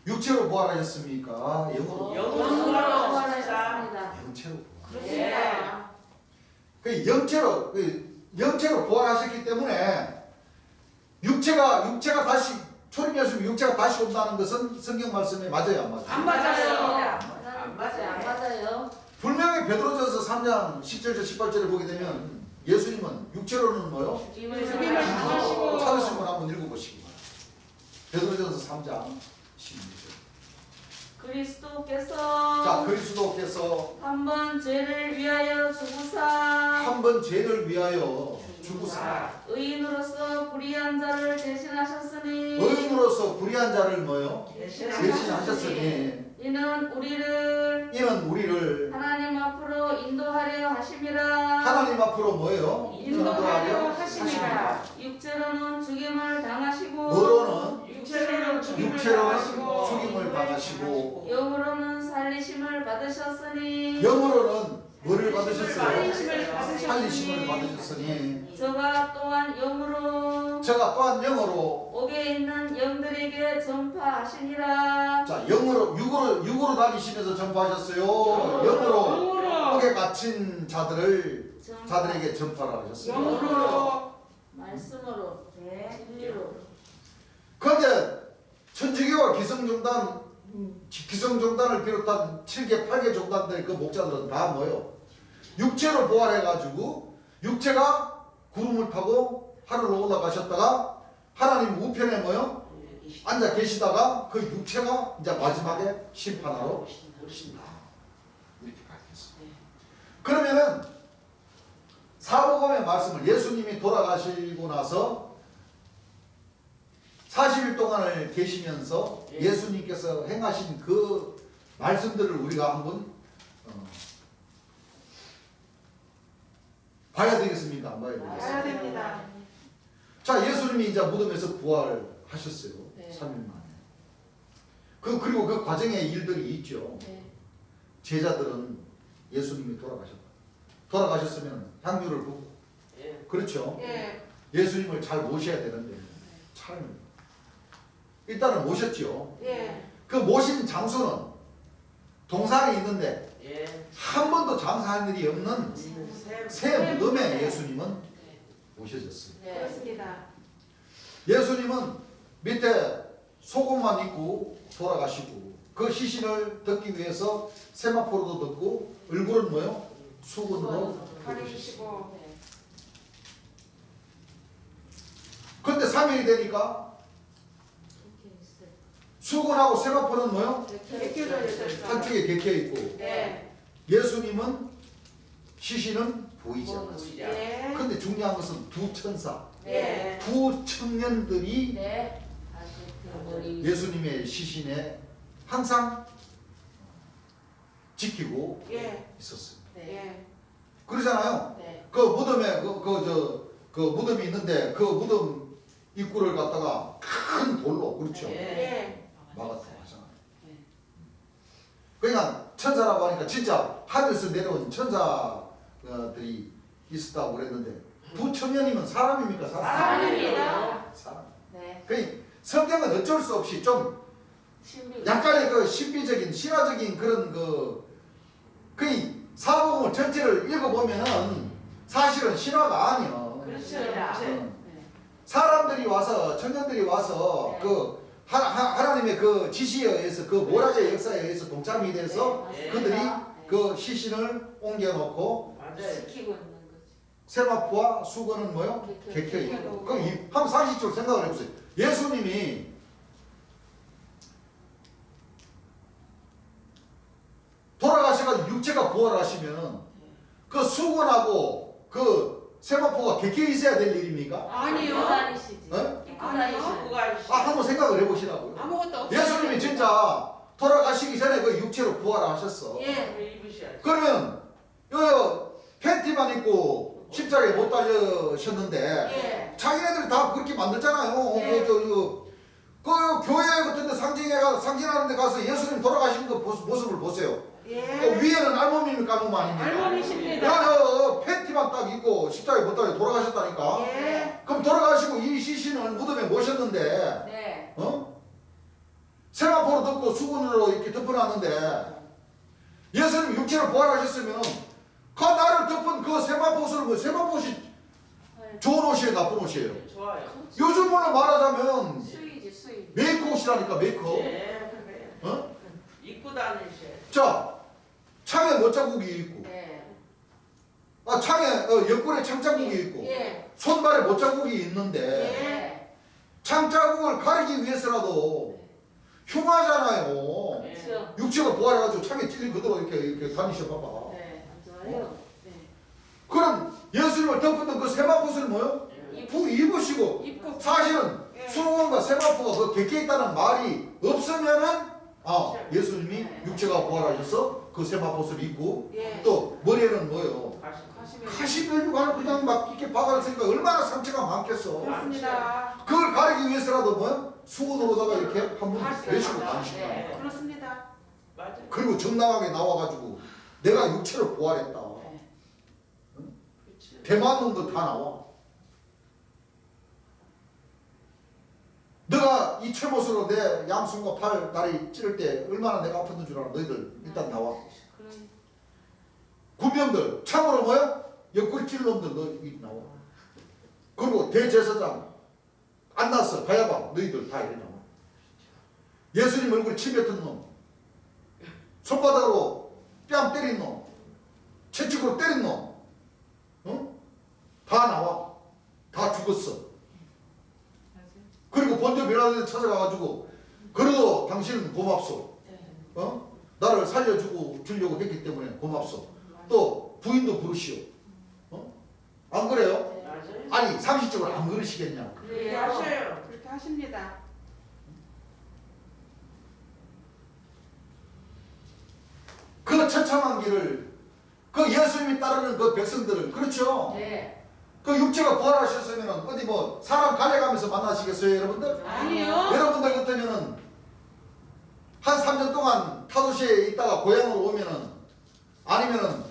육체로 부활하셨습니까? 영으로 영으로 부활하셨습니다. 영체로 부활. 그렇습니다. 그 영체로 부활하셨기 때문에 육체가 다시 초림이었으면 육체가 다시 온다는 것은 성경 말씀에 맞아요, 안 맞아요? 안 맞아요. 안 맞아요. 안 맞아요. 분명히 베드로전서 3장 10절에서 18절에 보게 되면 예수님은 육체로는 뭐요? 죽임을 죽임을 당하시고 찾으신 분 한번 읽어보시기 바랍니다. 베드로전서 3장 16절. 그리스도께서 자, 그리스도께서 한 번 죄를 위하여 죽으사 한 번 죄를 위하여 죽으사 의인으로서 불의한 자를 대신하셨으니 의인으로서 불의한 자를 뭐요? 대신하셨으니 대신하셨으니 이는 우리를 하나님 앞으로 인도하려 하심이라. 하나님 앞으로 뭐예요? 인도하려 하심이라. 육체로는 죽임을 당하시고 뭐로는? 육체로는 죽임을 육체로는 당하시고 죽임을 당하시고 영으로는 살리심을 받으셨으니 영으로는 뭐를 받으셨어요? 살리심을 받으셨으니 저가 또한 영으로 제가 또한 영으로 옥에 있는 영들에게 전파하시니라. 자, 육으로 다니시면서 전파하셨어요. 영으로 옥에 갇힌 자들에게 전파를 하셨어요. 영으로 말씀으로 진리로. 그런데 천주교와 기성종단을 비롯한 7개, 8개 종단들의 그 목자들은 다 뭐예요? 육체로 부활해가지고 육체가 구름을 타고 하늘로 올라가셨다가 하나님 우편에 뭐요? 앉아 계시다가 그 육체가 이제 마지막에 심판하러 오신다. 이렇게 가르쳤어요. 그러면은 사복음의 말씀을 예수님이 돌아가시고 나서 40일 동안을 계시면서 예수님께서 행하신 그 말씀들을 우리가 한번 봐야 되겠습니까? 안 봐야 되겠습니까? 봐야 됩니다. 자, 예수님이 이제 무덤에서 부활하셨어요. 네. 3일 만에. 그리고 그 과정에 일들이 있죠. 네. 제자들은 예수님이 돌아가셨으면 향유를 부고 그렇죠. 예. 예수님을 잘 모셔야 되는데 잘 일단은 모셨죠. 예. 그 모신 장소는 동산에 있는데 한 번도 장사한 일이 없는 새 무덤에 예수님은 모셔졌어요. 네. 그렇습니다. 예수님은 밑에 속옷만 입고 돌아가시고 그 시신을 듣기 위해서 세마포로도 듣고 얼굴은 뭐요? 수건으로 덮으셨어요. 가리시고 네. 그런데 3일이 되니까 이렇게 있어요. 수건하고 세마포는 뭐요? 개켜져 있었어요. 한쪽에 개켜 있고 네. 예수님은 시신은 보이지 않았어요. 예. 그런데 중요한 것은 두 천사, 예. 두 청년들이 네. 다시 그 머리. 예수님의 시신에 항상 지키고 예. 있었어요. 네. 예. 그러잖아요. 네. 그 무덤에 그 무덤이 있는데 그 무덤 입구를 갖다가 큰 돌로 그렇죠. 예. 막았다고 하잖아요. 네. 그러니까 천사라고 하니까 진짜 하늘에서 내려온 천사들이 있었다고 그랬는데 두 청년이면 사람입니까? 사람입니다. 사람. 네. 그 성경은 어쩔 수 없이 좀 신비. 약간의 그 신비적인 신화적인 그런 그 사복음을 전체를 읽어보면은 사실은 신화가 아니요. 그렇습니다. 네. 사람들이 와서 청년들이 와서 네. 그 하나님의 그 지시에 의해서 그 모락의 역사에 의해서 동참이 돼서 네, 그들이 맞습니다. 그 시신을 옮겨놓고 지키고 있는 거지. 세마포와 수건은 뭐요? 개켜 있고. 그럼 한 40줄 생각을 해보세요. 예수님이 돌아가셔가지고 육체가 부활하시면 그 수건하고 그 세마포가 객혀 있어야 될 일입니까? 아니요. 입고 다니시지. 어? 입고 아니요. 다니시지. 한번 생각을 해보시라고요. 아무것도 없어요. 예수님이 진짜 돌아가시기 전에 그 육체로 부활하셨어. 예. 그러면 요 팬티만 입고 십자가에 못 달려셨는데 예. 자기네들이 다 그렇게 만들잖아요. 예. 그 교회 같은 데 상징하는 데 가서 예수님 돌아가신 그 모습을 보세요. 예. 그 위에는 알몸입니까? 알몸 아닙니까? 알몸이십니다. 팬티만 딱 입고 십자가에 못 달려 돌아가셨다니까. 예. 그럼 돌아가시고 이 시신을 무덤에 모셨는데 네. 세마포로 덮고 수건으로 이렇게 덮어놨는데 예수님 육체로 부활하셨으면 그 나를 덮은 그 세마포옷을 세마포옷이 좋은 옷이에요, 나쁜 옷이에요? 좋아요. 요즘으로 말하자면 수위지 수위. 메이크업이라니까 메이크업. 예. 그래. 입고 다니셔. 자, 창에 멋자국이 있고, 네. 창에 옆구리에 창자국이 있고, 예. 손발에 멋자국이 있는데 네. 창자국을 가리기 위해서라도 흉하잖아요. 그렇죠. 육체가 부활해가지고 창에 찔린 그대로 이렇게 다니셔 봐봐. 네. 맞아요. 네. 그럼 예수님을 덮었던 그 세마포스를 뭐요? 입으시고 입고. 사실은 예. 수건과 세마포가 그 객해 있다는 말이 없으면은 예수님이 네. 육체가 부활하셔서 그 세마포스를 입고 예. 또 머리에는 뭐요? 가시면. 가시면류관을 그냥 막 이렇게 박았으니까 얼마나 상처가 많겠어. 그렇습니다. 그걸 가리기 위해서라도 뭐요? 수건으로다가 이렇게 한번 맞습니다. 내시고 다니신다. 네. 그렇습니다. 맞아요. 그리고 정당하게 나와가지고 내가 육체로 부활했다. 네. 그렇죠. 대만 놈도 다 나와. 너가 이 철못으로 내 양손과 팔, 다리 찌를 때 얼마나 내가 아팠던 줄 알아? 너희들 일단 나와. 그래. 군병들 참으로 뭐야? 옆구리 찔 놈들 너희 나와. 그리고 대제사장 안 났어 가야바 너희들 다 이래 나와. 예수님 얼굴 침 뱉은 놈, 손바닥으로 뺨 때린 놈, 채찍으로 때린 놈, 다 나와. 다 죽었어. 그리고 본저 빌라도에 찾아가가지고 그래도 당신은 고맙소. 나를 살려주고 주려고 했기 때문에 고맙소. 또 부인도 부르시오. 안 그래요? 네. 맞아요. 아니 상식적으로 안 그러시겠냐? 그렇게 그래요. 하셔요. 그렇게 하십니다. 그 처참한 길을 그 예수님이 따르는 그 백성들을 그렇죠? 네. 그 육체가 부활하셨으면 어디 뭐 사람 갈려가면서 만나시겠어요 여러분들? 아니요. 여러분들 같으면은 한 3년 동안 타도시에 있다가 고향으로 오면은 아니면은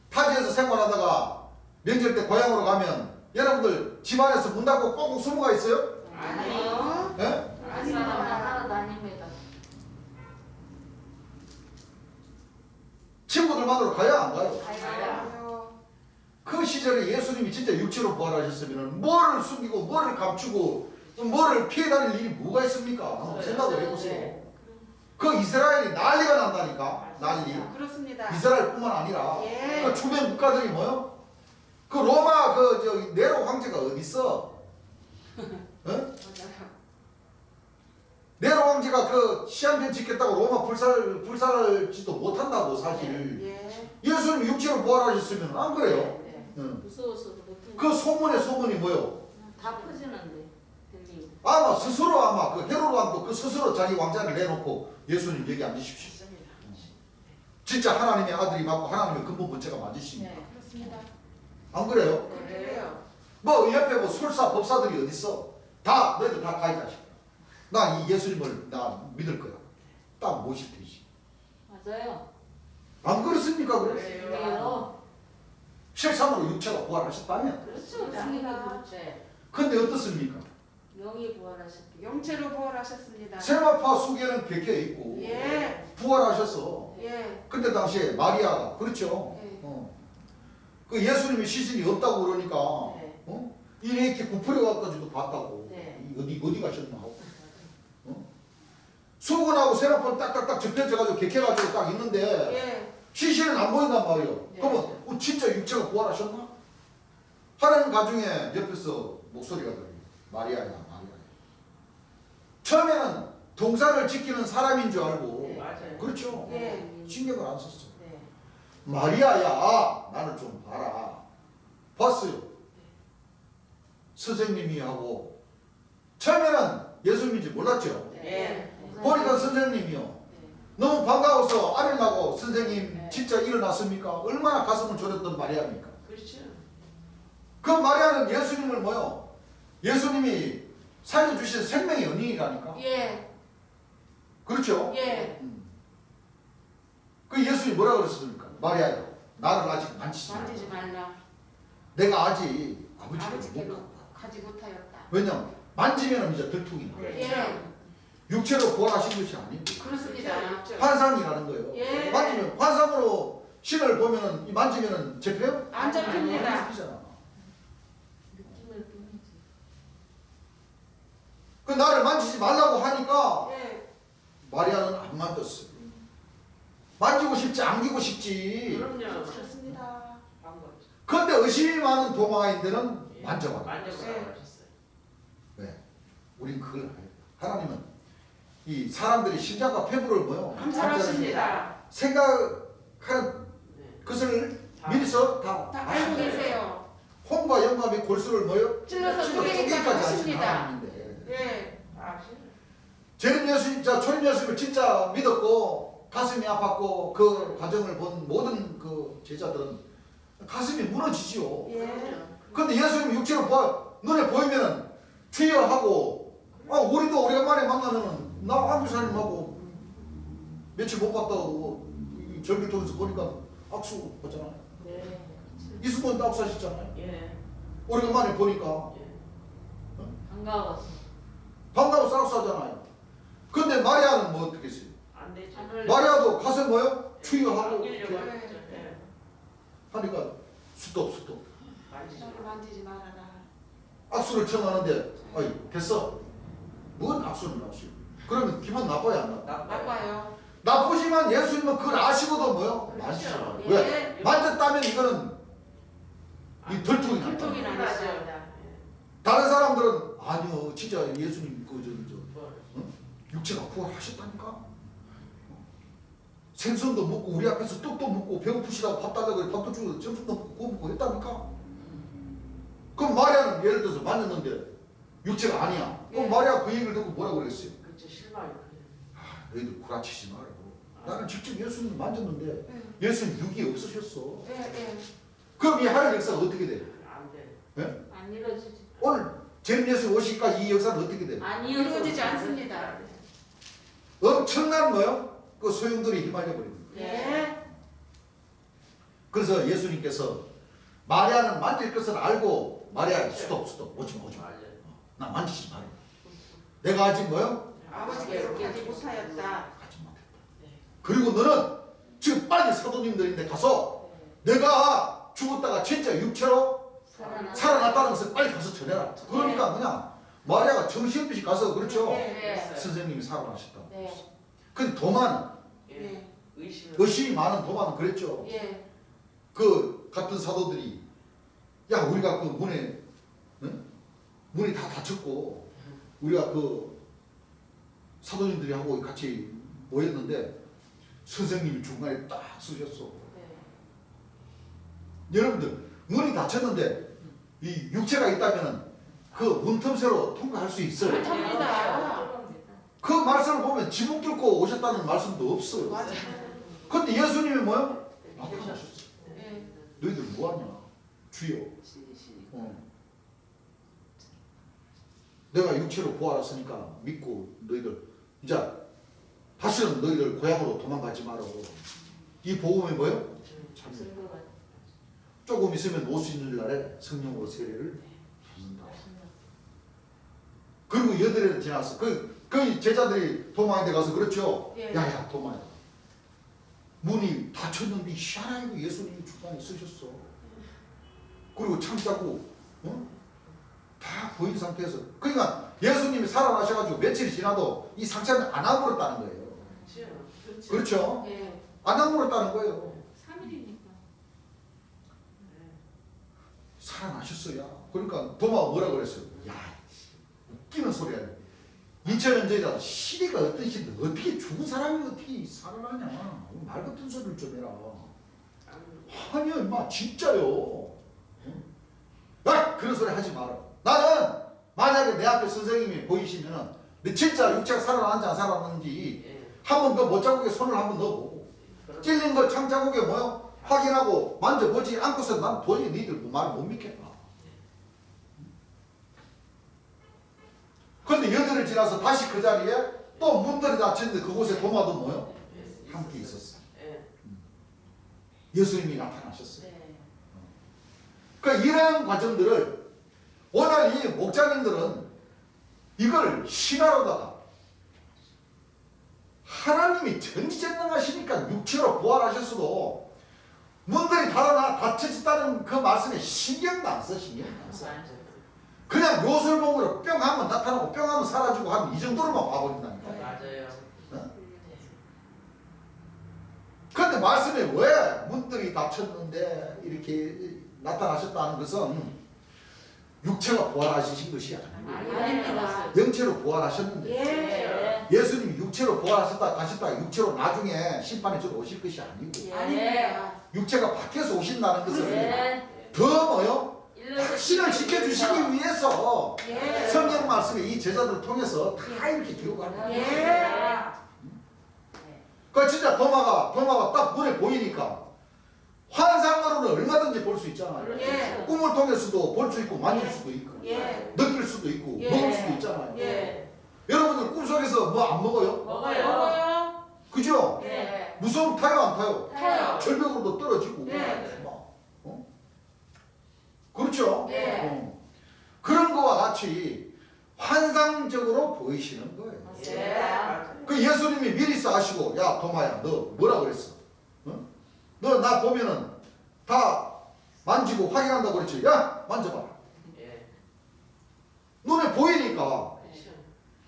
타지에서 생활하다가 명절 때 고향으로 가면 여러분들 집안에서 문 닫고 꽁꽁 숨어가 있어요? 아니요. 예? 그 사람은 하나도 아닙니다. 친구들 만나러 가요 안 가요? 가요. 그 시절에 예수님이 진짜 육체로 부활하셨으면 뭐를 숨기고 뭐를 감추고 뭐를 피해 다닐 일이 뭐가 있습니까? 한번 생각을 해보세요. 그 이스라엘이 난리가 난다니까. 난리. 그렇습니다. 이스라엘뿐만 아니라 예. 그 주변 국가들이 뭐요? 그 로마 그 저기 네로 황제가 어디 있어? 맞아요. 네로 황제가 그 시한편 짓겠다고 로마 불살지도 못한다고 사실. 예. 예수님이 육체로 부활하셨으면 안 그래요? 네. 응. 무서워서도 못해. 그 소문의 소문이 뭐요? 다 퍼지는데 들리고. 아마 스스로 아마 그 헤로도 왕도 그 스스로 자기 왕자를 내놓고 예수님 여기 앉으십시오. 진짜 하나님의 아들이 맞고 하나님의 근본 본체가 맞으십니다. 네. 그렇습니다. 안 그래요? 그래요. 뭐 옆에 뭐 술사 법사들이 어디 있어? 다 너희들 다 가이자식. 나 이 예수님을 나 믿을 거야. 딱 모실 테지. 맞아요. 안 그렇습니까? 그래? 그래요. 실상으로 육체가 부활하셨다면. 그렇죠. 당연히 그렇죠. 근데 어떻습니까? 영이 부활하셨기. 영체로 부활하셨습니다. 세마파 수계는 백혀 있고 예. 부활하셨어. 예. 그때 당시에 마리아가 그렇죠. 예. 그 예수님의 시신이 없다고 그러니까 네. 이렇게 부풀어가지고 봤다고. 네. 어디 가셨나 하고. 수건하고 세마포는 딱딱딱 접혀져가지고 객해가지고 딱 있는데 예. 시신은 안 보인단 말이에요. 네. 그러면 진짜 육체가 부활하셨나? 하는 가중에 옆에서 목소리가 들려요. 마리아야 마리아. 처음에는 동산을 지키는 사람인 줄 알고 네. 맞아요. 그렇죠. 예. 신경을 안 썼어. 네. 마리아야 나를 좀 봐라. 봤어요. 선생님이 하고 처음에는 예수님인지 몰랐죠. 예. 보니까 선생님이요. 네. 너무 반가워서 아련하고 선생님 네. 진짜 일어났습니까? 얼마나 가슴을 졸였던 마리아입니까? 그렇죠. 그 마리아는 예수님을 뭐요? 예수님이 살려주신 생명의 연인이라니까. 예. 그렇죠? 예. 그 예수님이 뭐라 그랬습니까? 마리아요, 나를 아직 만지지 마. 만지지 말라. 내가 아직 아버지께 아버지께로 못 갔다. 가지 못하였다. 왜냐면 만지면 이제 들통이 나. 예. 육체로 부활하신 것이 아니고 그렇습니다. 환상이라는 거예요. 예. 만지면 환상으로 신을 보면은 이 만지면은 잡혀요? 안 잡힙니다. 잡히잖아. 느낌을 뿐이지. 그 나를 만지지 말라고 하니까 예. 마리아는 안 만졌어요. 만지고 싶지, 안기고 싶지. 그럼요. 그렇습니다. 방법이죠. 그런데 의심이 많은 도마인들은 만져봐. 만져보라고 네. 하셨어요. 왜? 우린 그걸 알아요. 하나님은 이 사람들이 심장과 폐부를 뭐요? 감사하십니다. 생각하는 네. 것을 다 미리서 다 다 알고 아시는 거예요. 계세요. 혼과 영감이 골수를 뭐요? 찔러서 쪼개기까지 하신 하십니다. 하나님인데. 예. 저는 예수님, 초림 예수님을 진짜 믿었고 가슴이 아팠고 그 과정을 본 모든 그 제자들은 가슴이 무너지지요. 예. 근데 예수님 육체로 눈에 보이면은 주여 하고, 우리도 오래간만에 만나면은 나 한국사님하고 며칠 못 봤다고 이 절기 통해서 보니까 악수 하잖아요. 네. 이수근도 악수하셨잖아요. 예. 오래간만에 보니까 예. 반가웠어. 반가워서 악수하잖아요. 근데 마리아는 뭐 어떻게 했어요? 안 되죠. 마리아도 가서 뭐요? 주여 하고 안기려고 이렇게 했죠. 예. 하니까 수도 만지지 저를 마. 만지지 말아라. 악수를 청하는데 어이 됐어. 뭔 악수는 악수. 그러면 기분 나빠야 안 나빠? 나빠요. 나쁘지만 예수님은 그걸 아시고도 뭐요? 그렇죠. 만지지 말아요. 예. 왜? 만졌다면 이거는 이 들통이 난다. 들통이 나죠. 맞아요. 다른 사람들은 아니요 진짜 예수님 저 뭐, 육체가 부활하셨다니까. 생선도 먹고 우리 앞에서 떡도 먹고 배고프시다고 밥 달라고 해서 밥도 주고 점심도 먹고 구워 먹고 했다니까. 그럼 마리아는 예를 들어서 만졌는데 육체가 아니야. 그럼 예. 마리아 그 얘기를 듣고 뭐라고 그랬어요? 그쵸 실망이 그래요. 너희들 구라치지 말고. 나는 직접 예수님 만졌는데 예. 예수님 육이 없으셨어. 예. 예. 그럼 이 하늘 역사가 어떻게 돼? 안 돼. 안 이루어지지. 오늘 재림 예수님 오시기까지 이 역사는 어떻게 돼? 안 이루어지지 않습니다. 엄청난 뭐요? 그 소용돌이 휘말려 버립니다. 예. 그래서 예수님께서 마리아는 만질 것을 알고 마리아 스톱 오지마 맞아요. 나 만지지 말아. 내가 아직 뭐요? 아버지께로 가지 못하였다. 가지 못했다. 네. 그리고 너는 지금 빨리 사도님들인데 가서 내가 죽었다가 진짜 육체로 살아났다는 것을 빨리 가서 전해라. 그러니까 그냥 마리아가 정신없이 가서 그렇죠. 예. 선생님이 살아나셨다고. 네. 근데 도마는 예. 의심을. 의심이 많은 도마는 그랬죠. 예. 그 같은 사도들이 야 우리가 그 문에 문이 다 닫혔고 우리가 그 사도님들이 하고 같이 모였는데 선생님이 중간에 딱 쓰셨어. 네. 여러분들 문이 닫혔는데 이 육체가 있다면은 그 문틈새로 통과할 수 있어요. 아, 합니다. 그 말씀을 보면 지붕 뚫고 오셨다는 말씀도 없어요. 맞아요. 근데 예수님이 뭐요? 나타나셨어. 예. 너희들 뭐하냐? 주여. 내가 육체로 부활했으니까 믿고 너희들 이제 다시는 너희들 고향으로 도망가지 말고 이 복음이 뭐요? 참 조금 있으면 오시는 날에 성령으로 세례를 받는다. 그리고 8해를 지났어. 그 제자들이 도마인데 가서 그렇죠. 예. 야야 도마야. 문이 닫혔는데 희한하게 예수님이 중간에 쓰셨어. 그리고 창자고 다 보인 상태에서 그러니까 예수님이 살아나셔가지고 며칠이 지나도 이 상처는 안 아물었다는 거예요. 그렇죠. 그렇죠? 예. 안 아물었다는 거예요. 3일이니까. 살아나셨어요. 그러니까 도마가 뭐라 그랬어요? 야 웃기는 소리야. 2000년 전이다. 시대가 어떤 시대인데 어떻게 죽은 사람이 어떻게 살아나냐. 말 같은 소리를 좀 해라. 아니요 임마 진짜요. 야 그런 소리 하지 마라. 나는 만약에 내 앞에 선생님이 보이시면은 내 진짜 육체가 살아나는지 안 살아나는지 예. 한번 그 못자국에 손을 한번 넣어보고 찔린 걸 창자국에 뭐요? 확인하고 만져보지 않고서 난 도저히 니들 말 못 믿겠다. 근데 여덟을 지나서 다시 그 자리에 또 문들이 닫혔는데 그곳에 도마도 뭐요? 함께 있었어. 예. 예수님이 나타나셨어요. 네. 그러니까 이러한 과정들을 오늘 이 목자님들은 이걸 신화로다가 하나님이 전지전능하시니까 육체로 부활하셨어도 문들이 닫혀졌다는 그 말씀에 신경도 안 써. 그냥 요술봉으로 뿅 하면 나타나고 뿅 하면 사라지고 하면 이 정도로만 봐버린다니까. 맞아요. 그런데 말씀에 왜 문들이 닫혔는데 이렇게 나타나셨다는 것은 육체가 부활하신 것이 아니고 영체로 부활하셨는데 예. 예수님이 육체로 부활하셨다 가셨다 육체로 나중에 심판에 주러 오실 것이 아니고 아닙니다. 육체가 밖에서 오신다는 것은 예. 더 뭐요? 일러서 확신을 지켜주시기 위해서 예. 성경 말씀에 이 제자들을 통해서 다 이렇게 기록하는 거예요. 예. 그 진짜 도마가 딱 눈에 보이니까 환상으로는 얼마든지 볼 수 있잖아요. 예. 꿈을 통해서도 볼 수 있고 만질 수도 있고 예. 느낄 수도 있고 예. 먹을 수도 있잖아요. 예. 여러분들 꿈속에서 뭐 안 먹어요? 먹어요. 먹어요. 그죠? 예. 무서움 타요 안 타요? 타요. 절벽으로도 떨어지고 예. 막, 그렇죠? 예. 그런 거와 같이 환상적으로 보이시는 거예요. 예. 맞아요. 그 예수님이 미리서 아시고 야 도마야 너 뭐라 그랬어? 너 나 보면은 다 만지고 확인한다고 그랬지? 야 만져봐라. 예. 눈에 보이니까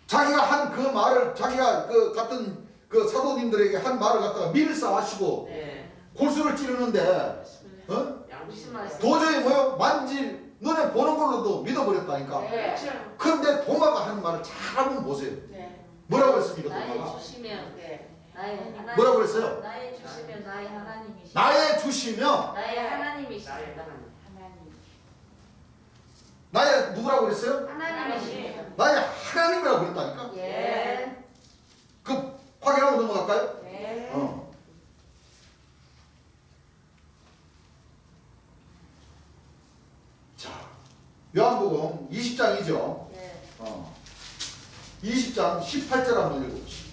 자기가 한 그 말을 자기가 그 같은 그 사도님들에게 한 말을 갖다가 미리서 아시고 예. 골수를 찌르는데 양심 도저히 뭐요? 만질 눈에 보는 걸로도 믿어버렸다니까. 예. 그런데 도마가 하는 말을 잘 한번 보세요. 네. 뭐라고 했습니까 나의 도마가? 주시면 네. 나의 하나님 뭐라고 그랬어요? 나의 주시면 나의 하나님이시다. 나의 주시며 나의 나의 하나님이시다. 하나님. 하나님. 나의 누구라고 그랬어요? 하나님이시다. 나의 하나님이라고 그랬다니까. 예. 그 확인하고 넘어갈까요? 네. 자, 요한복음 20장이죠. 예. 20장 18절 한번 읽어봅시다.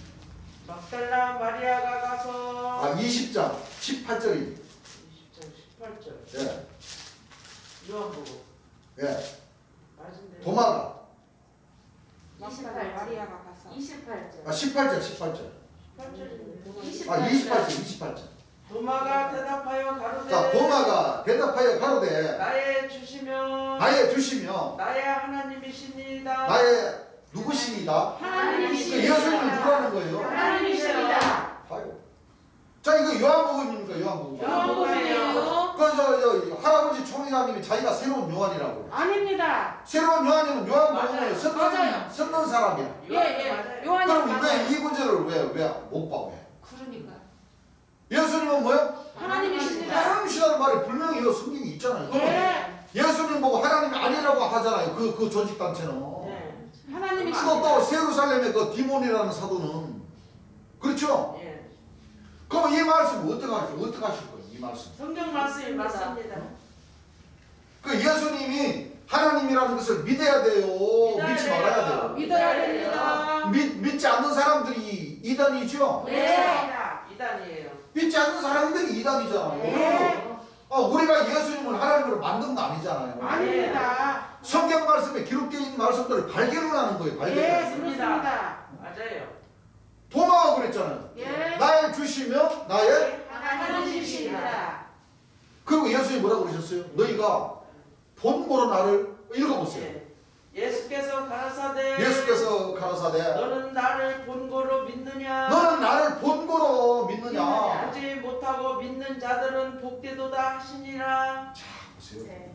막달라 마리아가 가서 20장 18절입니다. 20장 18절. 예, 요한복음. 예. 맞은데. 도마가 28 마리아가 가서 28절. 18절 18절. 18절인데. 28절. 도마가 대답하여 가로되 자, 도마가 대답하여 가로되 나의 주시며 나의 주시며 나의 하나님이시니이다. 나의 누구시니다? 그 하나님이십니다. 예수님이 누구라는 거예요? 하나님이십니다. 아유. 자, 이거 요한복음입니까? 요한복음. 요한복음이에요. 저 할아버지 총회장님이 자기가 새로운 요한이라고. 아닙니다. 새로운 요한이면 요한복음을 맞아요. 맞아요. 썼던 사람이야. 예, 예. 맞아요. 요한이 그럼 맞아요. 왜 이 구절을 왜 못 봐? 왜? 그러니까. 예수님은 뭐요? 하나님이십니다. 하나님이시라는 말이 분명히 이 성경에 있잖아요. 예. 예수님 보고 하나님이 아니라고 하잖아요. 그 조직단체는. 네. 하나님이십니다. 또 세루살렘의 그 디몬이라는 사도는 그렇죠? 예. 그럼 이 말씀 어떻게 하실 거예요? 이 말씀. 성경 말씀이 맞습니다. 그 예수님이 하나님이라는 것을 믿어야 돼요. 믿어야 믿지 돼요. 말아야 돼요. 믿어야 됩니다. 믿지 않는 사람들이 이단이죠. 네. 이단이에요. 믿지 않는 사람들이 이단이잖아요. 네. 우리가 예수님을 하나님으로 만든 거 아니잖아요. 아닙니다. 성경 말씀에 기록되어 있는 말씀들을 발견을 하는 거예요. 예, 발견. 그렇습니다. 맞아요. 도마가 그랬잖아요. 예. 나의 주시며 나의 하나님이십니다. 그리고 예수님이 뭐라고 그러셨어요? 너희가 본고로 나를 읽어보세요. 예. 예수께서 가라사대 예수께서 가라사대 너는 나를 본고로 믿느냐? 너는 나를 본고로 믿느냐? 보지 못하고 믿는 자들은 복되도다 하시니라. 자 보세요. 네.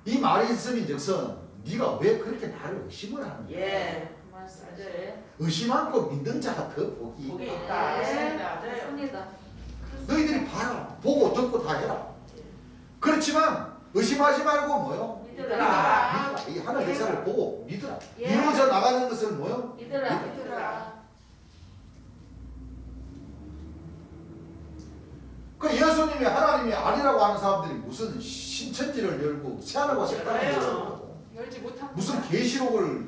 이 말이 있음인즉슨 네가 왜 그렇게 나를 의심을 하는 거야? 예. 그 말씀. 맞아요. 의심 않고 믿는 자가 더 복이 복이 있다. 있다. 네. 맞아요. 맞습니다. 너희들이 봐라. 보고 듣고 다 해라. 그렇지만 의심하지 말고 뭐요? 믿으라. 믿으라. 이 하늘 역사를 보고 믿으라. 예. 이루어져 나가는 것을 뭐요? 믿으라. 믿으라. 그 예수님이 하나님이 아니라고 하는 사람들이 무슨 신천지를 열고 새하늘과 색깔을 맞아요. 열고 열지 못한 무슨 계시록을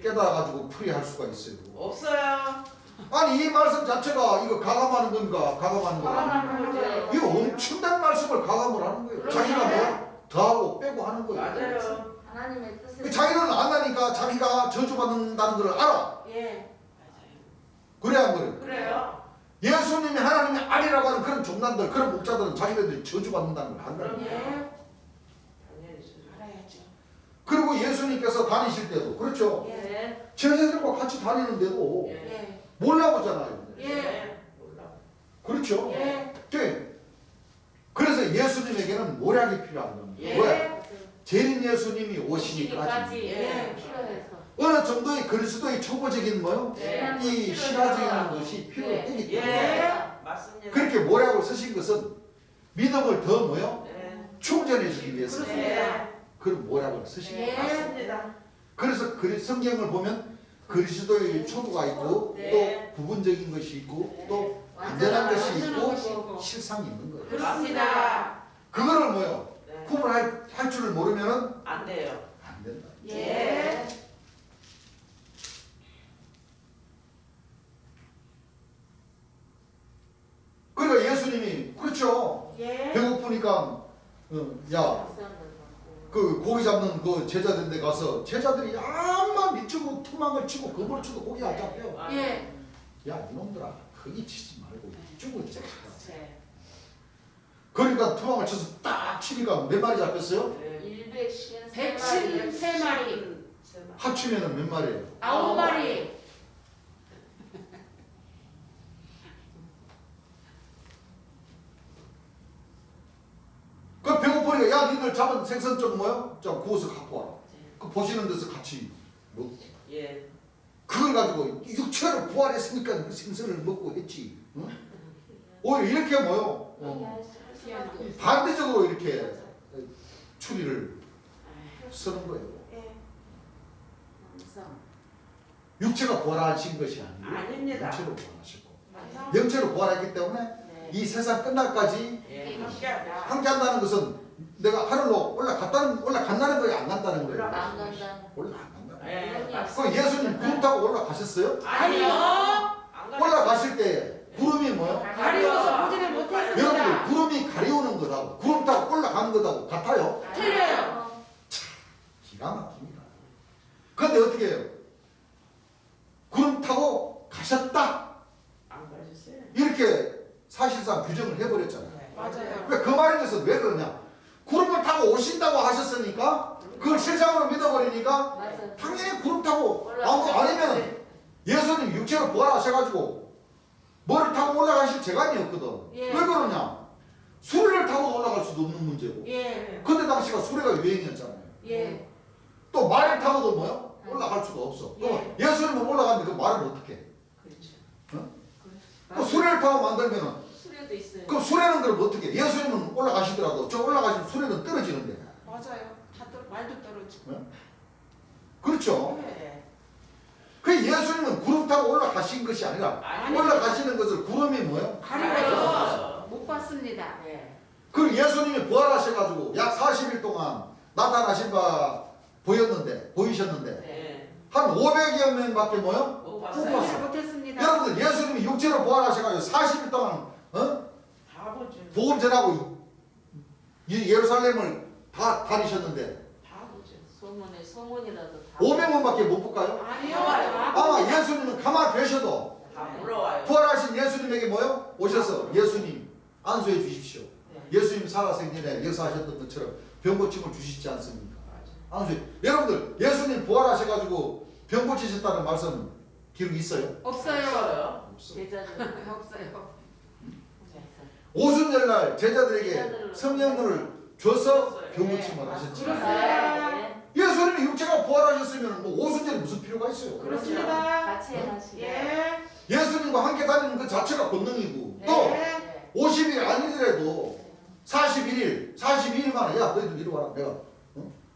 깨달아가지고 풀이할 수가 있어요. 없어요. 아니 이 말씀 자체가 이거 가감하는 건가? 가감하는 건가? 가감하는 거죠. 이거 엄청난 말씀을 가감을 하는 거예요. 그렇죠. 자기가 뭐 더하고 빼고 하는 거예요. 맞아요. 하나님의 뜻을 자기는 안다니까 자기가 저주받는다는 걸 알아. 예. 그래 안 그래? 그래요. 예수님이 하나님의 아니라고 하는 그런 종단들, 그런 목자들은 자기네들이 저주받는다는 걸 안다. 그럼요. 예. 당연히 알아야죠. 그리고 예수님께서 다니실 때도 그렇죠. 예. 제자들과 같이 다니는데도 예. 예. 몰라보잖아요. 예. 몰라. 그렇죠. 예. 네. 그래서 예수님에게는 모략이 필요한 겁니다. 예. 왜? 재림 예수님이 오시기까지 오시기까지 예. 필요해서 어느 정도의 그리스도의 초보적인 뭐요? 예. 이 신화적인 것이 필요하기 예. 때문에 맞습니다. 그렇게 모략을 쓰신 것은 믿음을 더 뭐요? 예. 충전해 주기 위해서 그렇습니다. 예. 그런 모략을 쓰신 거예요. 예. 맞습니다. 그래서 성경을 보면 그리스도의 초보가 있고 네. 또 부분적인 것이 있고 네. 또 완전한 것이 완전한 있고 것이 있고. 실상이 있는 거예요. 그렇습니다. 그거를 뭐요? 네. 구분할 줄을 모르면은 안 돼요. 안 된다. 예. 그러니까 예수님이 그렇죠. 예. 배고프니까 야, 박사님을 그 고기 잡는 그 제자들 데 가서 제자들이 암만 밑쪽으로 투망을 치고 그물 쳐도 고기 안 잡혀. 예. 야 이놈들아 거기 치지 말고 이쪽으로 잡아. 네. 그러니까 투망을 쳐서 딱 치니까 몇 마리 잡혔어요? 네. 153마리 153마리. 합치면은 몇 마리예요? 9마리. 그 배고프니까 야 니들 잡은 생선 좀 뭐요? 좀 구워서 갖고 와라. 그 보시는 데서 같이 먹고 예. 그걸 가지고 육체를 부활했으니까 그 생선을 먹고 했지. 응? 오히려 이렇게 뭐요? 반대적으로 이렇게 추리를 쓰는 거예요. 예. 육체가 부활하신 것이 아니고 아닙니다. 영체로 부활하셨고 맞아. 영체로 부활했기 때문에 이 세상 끝날까지 예. 함께하다. 함께한다는 것은 내가 하늘로 올라간다는 거예요, 안 간다는 거예요? 안 간다. 올라 안 간다. 예. 그 예수님 구름 타고 올라가셨어요? 아니요. 안 가요. 올라가실 때 구름이 뭐요? 가리워서 보지를 못했습니다. 여러분들 구름이 가리우는 것하고 구름 타고 올라가는 것하고 같아요? 틀려요. 기가 막힙니다. 그런데 어떻게 해요? 구름 타고 가셨다 안 가셨어요? 이렇게 사실상 규정을 해버렸잖아요. 맞아요. 왜 그 말에 대해서 왜 그러냐? 구름을 타고 오신다고 하셨으니까 그걸 실상으로 믿어버리니까 맞아요. 당연히 구름 타고 아니면 예수님 육체로 부활하셔가지고 뭐를 타고 올라가실 재간이 없거든. 예. 왜 그러냐? 수레를 타고 올라갈 수도 없는 문제고. 예. 그때 당시가 수레가 유행이었잖아요. 예. 또 말을 타고도 뭐요? 올라갈 수가 없어. 그럼 예수님은 올라갔는데 그 말을 어떻게 해? 그렇죠. 그 수레를 타고 만들면은 수레도 있어요. 그 수레는 그럼 어떻게 해? 예수님은 올라가시더라도 저 올라가시면 수레는 떨어지는데. 맞아요. 말도 떨어지고. 그렇죠? 예. 그 예수님은 구름 타고 올라가신 것이 아니라 아니요. 올라가시는 것을 구름이 뭐예요? 가리워서 못 봤습니다. 예. 그 예수님이 부활하셔가지고 약 40일 동안 나타나신 바 보이셨는데 예. 한 500여 명밖에 뭐요? 못 못 봤어요. 봤어요. 보지를 못했습니다. 여러분들 예수님이 육체로 부활하셔가지고 40일 동안 다 보죠. 복음 전하고 예루살렘을 다 다니셨는데 다 보죠. 소문이라도 다 500명밖에 못 볼까요? 아니요. 아마 예수님은 가만히 계셔도 다 물어와요. 부활하신 예수님에게 뭐요? 오셔서 예수님 안수해 주십시오. 예수님 살아생전에 역사하셨던 것처럼 병 고침을 주시지 않습니까? 안수해. 여러분들 예수님 부활하셔가지고 병 고치셨다는 말씀 기록 있어요? 없어요. 없어요. 없어. 제자들 없어요. 오순절날 제자들에게 제자들을 성령을 줘서 병 네. 고침을 하셨지. 그렇습니다. 예수님이 육체가 부활하셨으면 뭐 오순절이 무슨 필요가 있어요? 그렇습니다. 같이 해가시고 예. 예수님과 함께 다니는 그 자체가 권능이고 또 네. 50일 아니더라도 42일 만에 야 너희들 이리 와라 내가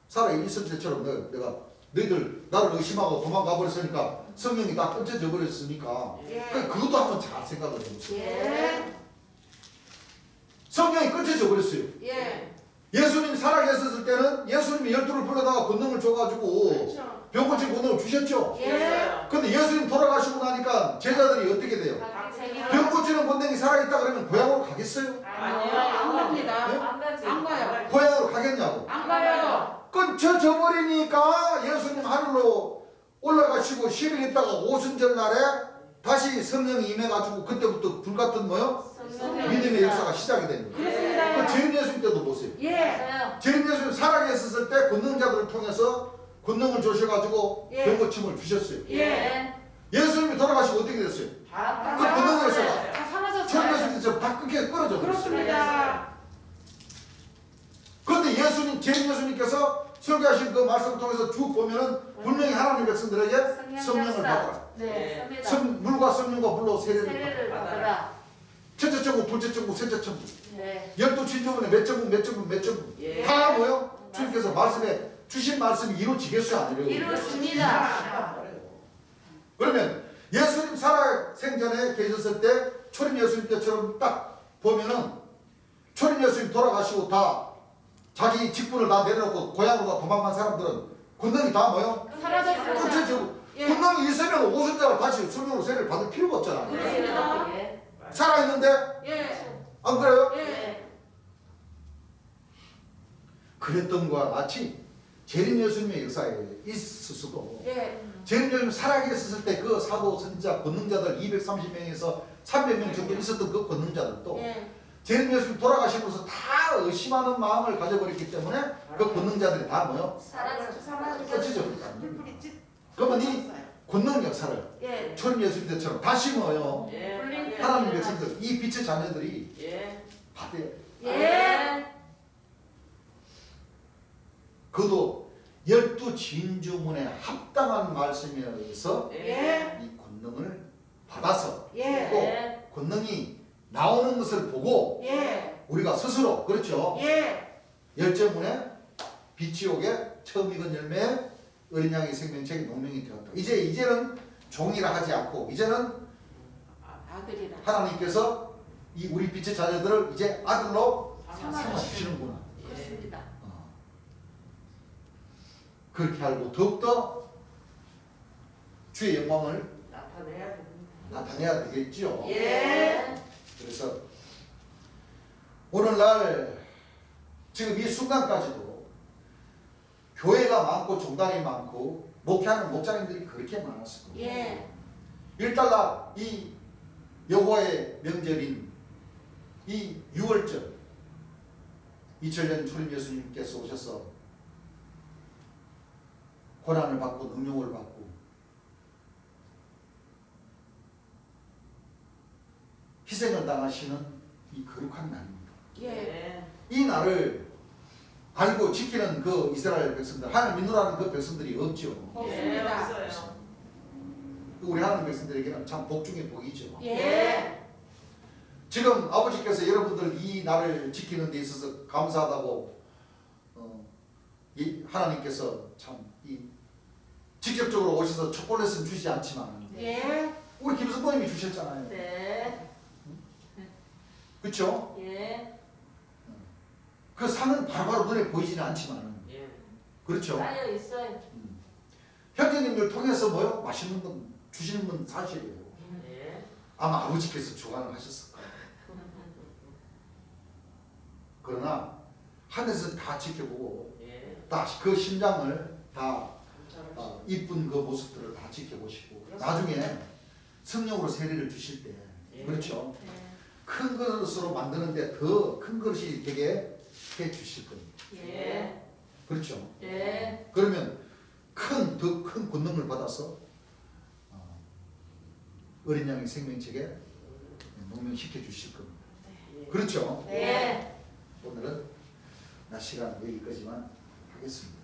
살아 있을 때처럼 내가 너희들 나를 의심하고 도망가 버렸으니까 성령이 다 끊어져 버렸으니까 예. 그것도 한번 잘 생각을 해보세요. 예. 성령이 끊어져 버렸어요. 예. 예수님 살아계셨을 때는 예수님이 12를 불러다가 권능을 줘가지고 그렇죠. 병 고칠 권능을 주셨죠. 예. 근데 예수님 돌아가시고 나니까 제자들이 어떻게 돼요? 병 고치는 권능이 살아있다 그러면 고향으로 가겠어요? 아니요. 안 갑니다. 네? 안 가지. 안 가요. 고향으로 가겠냐고. 안 가요. 끊쳐져 버리니까 예수님 하늘로 올라가시고 10일 있다가 오순절 날에 다시 성령이 임해가지고 그때부터 불같은 뭐요? 믿음의 역사가 시작이 되는 거예요. 그렇습니다. 그 재림 예수님 때도 보세요. 예. 재림 예수님 살아계셨을 때 권능자들을 통해서 권능을 주셔가지고 예. 병고침을 주셨어요. 예. 예수님이 돌아가시고 어떻게 됐어요? 다 그 권능을 써가 다 재림 사라졌어요. 예수님 때다 끊겨 끊어져 버렸어요. 그렇습니다. 그런데 예수님 재림 예수님께서 설교하신 그 말씀을 통해서 쭉 보면은 분명히 하나님 백성들에게 성령을 받아라. 네, 섭니다. 물과 성령과 불로 세례를 받아라. 세례를 받아라. 첫째 천국, 둘째 천국, 셋째 천국. 네. 12진조문에 몇 천국, 몇 천국, 몇 천국. 예. 다 뭐요? 주님께서 말씀에 주신 말씀이 이루어지겠어요, 아니래요? 이루어집니다. 그러면 예수님 살아생전에 계셨을 때 초림 예수님 때처럼 딱 보면은 초림 예수님 돌아가시고 다 자기 직분을 다 내려놓고 고향으로 다 도망간 사람들은 권능이 다 뭐요? 사라졌어요. 끝이죠. 예. 권능이 있으면 오순절 다시 성령으로 세례를 받을 필요가 없잖아요. 그렇습니다. 예. 살아있는데 예. 안 그래요? 예. 네. 그랬던 거와 같이 재림 예수님의 역사에 있었어도 예. 재림 예수님 살아계셨을 때 그 사도 선지자 권능자들 230명에서 300명 정도 있었던 그 권능자들도 예. 재림 예수님 돌아가시면서 다 의심하는 마음을 가져버렸기 때문에 그 권능자들이 다 뭐요? 끝이죠. 불불이 찢. 그러면 이 권능 역사를 예. 초림 예수님 때처럼 다시 뭐요? 예. 하나님 백성들 이 빛의 자녀들이 예. 받아야 돼. 예. 그도 12진주문에 합당한 말씀에 의해서 예. 이 권능을 받아서 예. 네. 권능이 나오는 것을 보고 예. 우리가 스스로 그렇죠. 예. 열째문에 빛이 오게 처음 익은 열매에 어린 양의 생명책이 농명이 되었다. 이제는 종이라 하지 않고 이제는 아들이라. 하나님께서 이 우리 빛의 자녀들을 이제 아들로 삼으시는구나. 그렇습니다. 그렇게 알고 더욱더 주의 영광을 나타내야 됩니다. 나타내야 되겠죠. 예. 그래서 오늘날 지금 이 순간까지도 교회가 많고 종단이 많고 목회하는 목자님들이 그렇게 많았을 거예요. 예. 일달날 이 여호와의 명절인 이 6월절 2000년 초림 예수님께서 오셔서 고난을 받고 능력을 받고 희생을 당하시는 이 거룩한 날입니다. 예. 이 날을 알고 지키는 그 이스라엘 백성들, 하나님 믿노라는 그 백성들이 없죠. 없습니다. 없어요. 우리 하나님 백성들에게는 참 복 중에 복이죠. 예. 지금 아버지께서 여러분들 이 날을 지키는 데 있어서 감사하다고 이 하나님께서 참 이 직접적으로 오셔서 초콜릿은 주지 않지만 예. 우리 김성모님이 주셨잖아요. 네. 그렇죠? 예. 그 상은 바로바로 눈에 보이지는 않지만 예. 그렇죠? 쌓여 있어요. 형제님들 통해서 뭐요? 맛있는 건 주시는 건 사실이에요. 예. 아마 아버지께서 주관을 하셨을 거예요. 그러나 하늘에서 다 지켜보고 예. 다 그 심장을 다 감사합니다. 이쁜 그 모습들을 다 지켜보시고 나중에 성령으로 세례를 주실 때 예. 그렇죠? 네. 큰 그릇으로 만드는데 더 큰 그릇이 되게 해 주실 겁니다. 예. 그렇죠? 예. 그러면 더 큰 권능을 받아서 어린 양의 생명책에 농명시켜 주실 겁니다. 예. 그렇죠? 예. 오늘은 낮 시간 여기까지만 하겠습니다.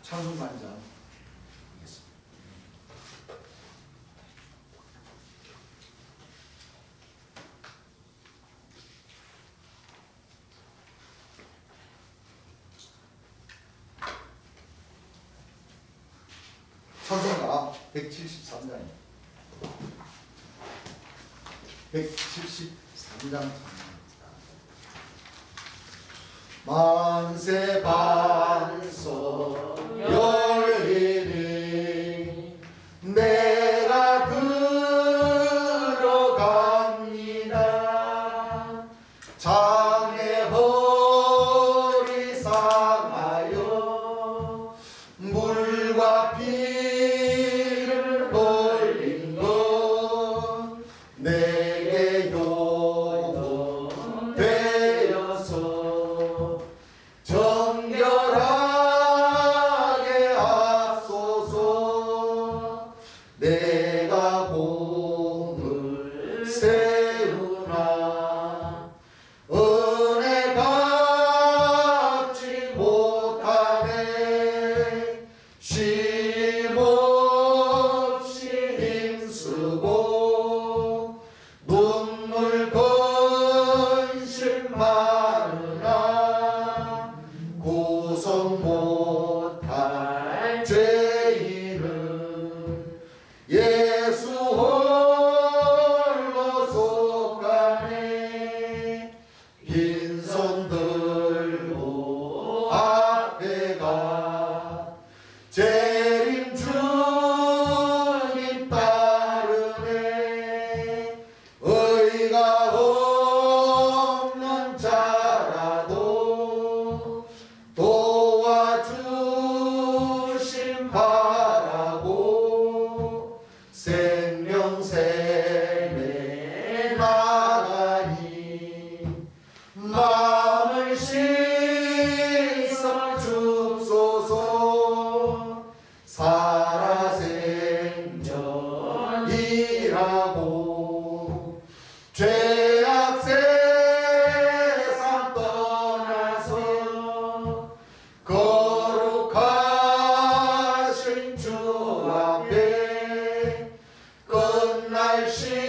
찬송반장 하겠습니다. 찬송가 173장입니다. 173장 만세 반석 열리니 내가 들어갑니다. 장애 허리 상하여 물과 피를 흘린 것 내게 요금 되어서 정결하게 하소서. 내가 공을 세우나 은혜 갚지 못하네. 쉼없이 힘쓰고 눈물 건실 많으나 구성 못할 죄인은 예수 홀로 속하네. 빈손 들고 앞에 가 재림 주님 따르네. 의가 없는 자라도 도와주심 바라고 생명샘에 나가니 마음을 씻어 줍소서. 살아생전이라고 죄악 세상 떠나서 거룩하신 주 앞에 끝날 시